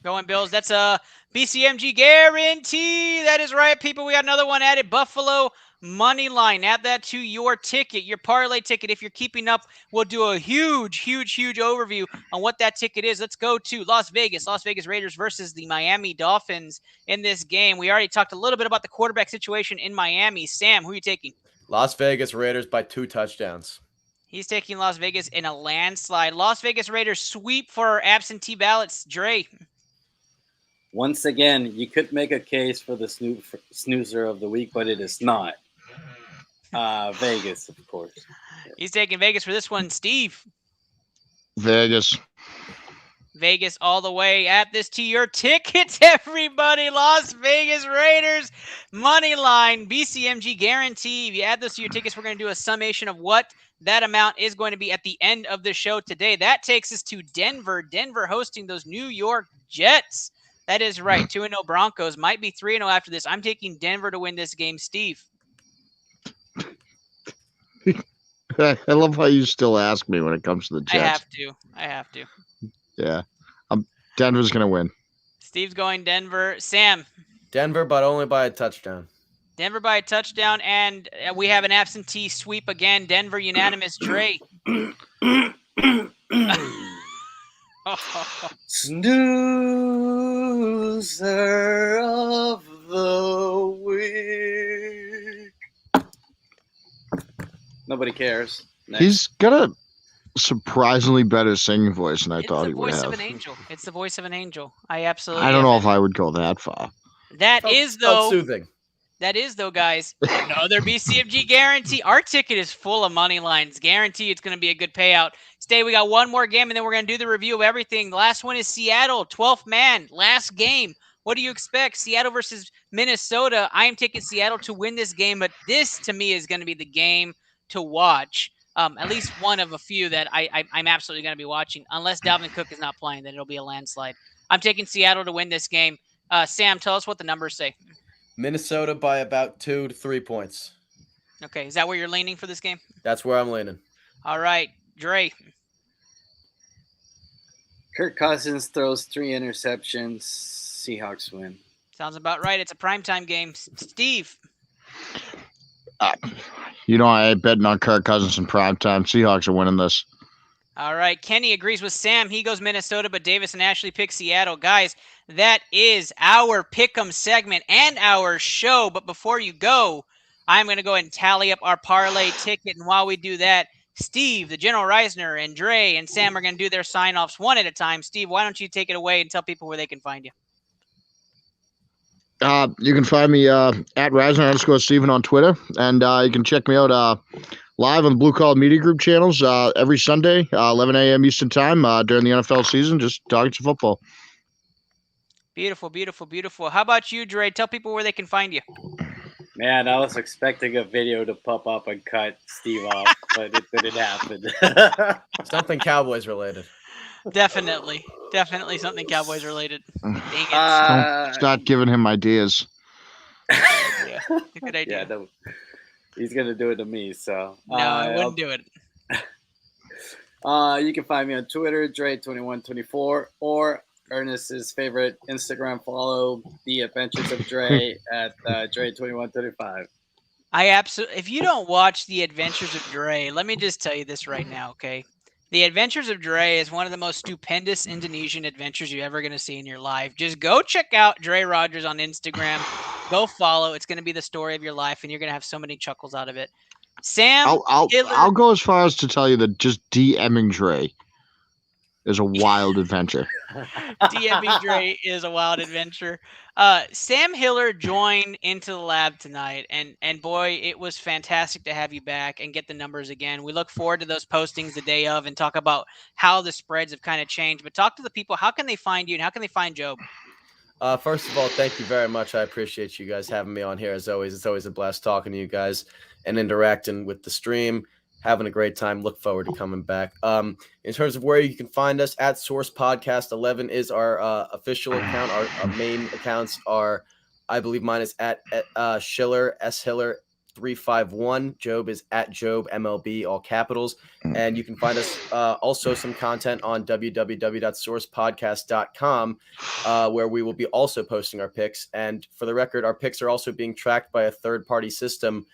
Going Bills. That's a BCMG guarantee. That is right, people. We got another one added. Buffalo money line. Add that to your ticket, your parlay ticket. If you're keeping up, we'll do a huge overview on what that ticket is. Let's go to Las Vegas Raiders versus the Miami Dolphins in this game. We already talked a little bit about the quarterback situation in Miami. Sam, who are you taking? Las Vegas Raiders by 2 touchdowns. He's taking Las Vegas in a landslide. Las Vegas Raiders sweep for absentee ballots. Dre. Once again, you could make a case for the snoozer of the week, but it is not. Vegas, of course. He's taking Vegas for this one. Steve. Vegas. Vegas all the way. Add this to your tickets, everybody. Las Vegas Raiders money line, BCMG guarantee. If you add this to your tickets, we're going to do a summation of what that amount is going to be at the end of the show today. That takes us to Denver. Denver hosting those New York Jets. That is right. 2-0 Broncos. Might be 3-0 after this. I'm taking Denver to win this game. Steve. I love how you still ask me when it comes to the Jets. I have to. Yeah. Denver's going to win. Steve's going Denver. Sam. Denver, but only by a touchdown. Denver by a touchdown, and we have an absentee sweep again. Denver unanimous. Dre. Snoozer of the week. Nobody cares. Next. He's got a surprisingly better singing voice than I thought he would have. It's the voice of an angel. It's the voice of an angel. I absolutely. I don't know if I would go that far. That is though soothing. That is though, guys. Another BCMG guarantee. Our ticket is full of money lines. Guarantee it's going to be a good payout. Stay. We got one more game, and then we're going to do the review of everything. The last one is Seattle, 12th man, last game. What do you expect? Seattle versus Minnesota. I am taking Seattle to win this game, but this to me is going to be the game to watch. At least one of a few that I'm absolutely going to be watching. Unless Dalvin Cook is not playing, then it'll be a landslide. I'm taking Seattle to win this game. Sam, tell us what the numbers say. Minnesota by about 2 to 3 points. Okay, is that where you're leaning for this game? That's where I'm leaning. All right, Dre. Kirk Cousins throws 3 interceptions. Seahawks win. Sounds about right. It's a primetime game. Steve. I ain't betting on Kirk Cousins in primetime. Seahawks are winning this. All right. Kenny agrees with Sam. He goes Minnesota, but Davis and Ashley pick Seattle. Guys, that is our Pick'em segment and our show. But before you go, I'm going to go ahead and tally up our parlay ticket. And while we do that, Steve, the General Reisner, and Dre and Sam are going to do their sign-offs one at a time. Steve, why don't you take it away and tell people where they can find you? You can find me at Reisner_Steven on Twitter. And you can check me out live on Blue Collar Media Group channels every Sunday, 11 a.m. Eastern Time during the NFL season, just talking some football. Beautiful, beautiful, beautiful. How about you, Dre? Tell people where they can find you. Man, I was expecting a video to pop up and cut Steve off, but it didn't happen. Something Cowboys related. Definitely something Cowboys related. Dang it. Don't start giving him ideas. Yeah, good idea. Yeah, no, he's gonna do it to me. So no, I wouldn't do it. You can find me on Twitter, Dre2124, or Ernest's favorite Instagram follow, The Adventures of Dre at Dre2135. If you don't watch The Adventures of Dre, let me just tell you this right now, okay? The Adventures of Dre is one of the most stupendous Indonesian adventures you're ever going to see in your life. Just go check out Dre Rogers on Instagram. Go follow. It's going to be the story of your life, and you're going to have so many chuckles out of it. Sam, I'll go as far as to tell you that just DMing Dre is a wild adventure. DMing Dre is a wild adventure. Sam Hiller joined into the lab tonight, and boy, it was fantastic to have you back and get the numbers again. We look forward to those postings the day of and talk about how the spreads have kind of changed. But talk to the people. How can they find you, and how can they find Job? First of all, thank you very much. I appreciate you guys having me on here as always. It's always a blast talking to you guys and interacting with the stream. Having a great time. Look forward to coming back. In terms of where you can find us, at Source Podcast 11 is our official account. Our main accounts are, I believe mine is at Schiller, S Hiller 351. Job is at Job MLB, all capitals. And you can find us also some content on www.sourcepodcast.com where we will be also posting our picks. And for the record, our picks are also being tracked by a third-party system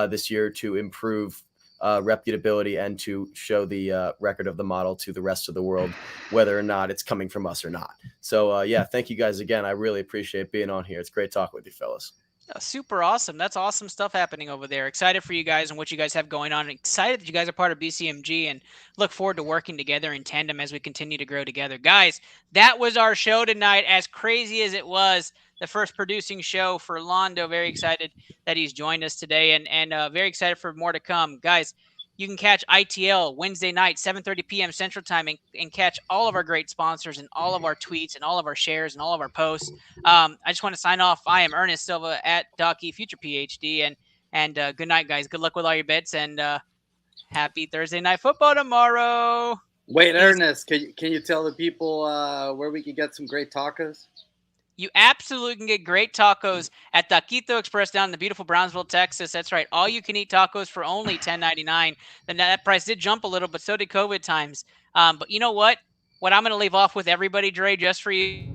this year to improve reputability and to show the record of the model to the rest of the world, whether or not it's coming from us or not. So, yeah, thank you guys again. I really appreciate being on here. It's great talking with you, fellas. Super awesome. That's awesome stuff happening over there. Excited for you guys and what you guys have going on. Excited that you guys are part of BCMG and look forward to working together in tandem as we continue to grow together. Guys, that was our show tonight. As crazy as it was, the first producing show for Londo. Very excited that he's joined us today, and very excited for more to come. Guys, you can catch ITL Wednesday night, 7:30 p.m. Central Time, and catch all of our great sponsors and all of our tweets and all of our shares and all of our posts. I just want to sign off. I am Ernest Silva at Docky Future PhD, and good night, guys. Good luck with all your bets, and happy Thursday night football tomorrow. Wait, Ernest, can you tell the people where we can get some great tacos? You absolutely can get great tacos at Taquito Express down in the beautiful Brownsville, Texas. That's right. All you can eat tacos for only $10.99. Then that price did jump a little, but so did COVID times. But you know what? What I'm going to leave off with everybody, Dre, just for you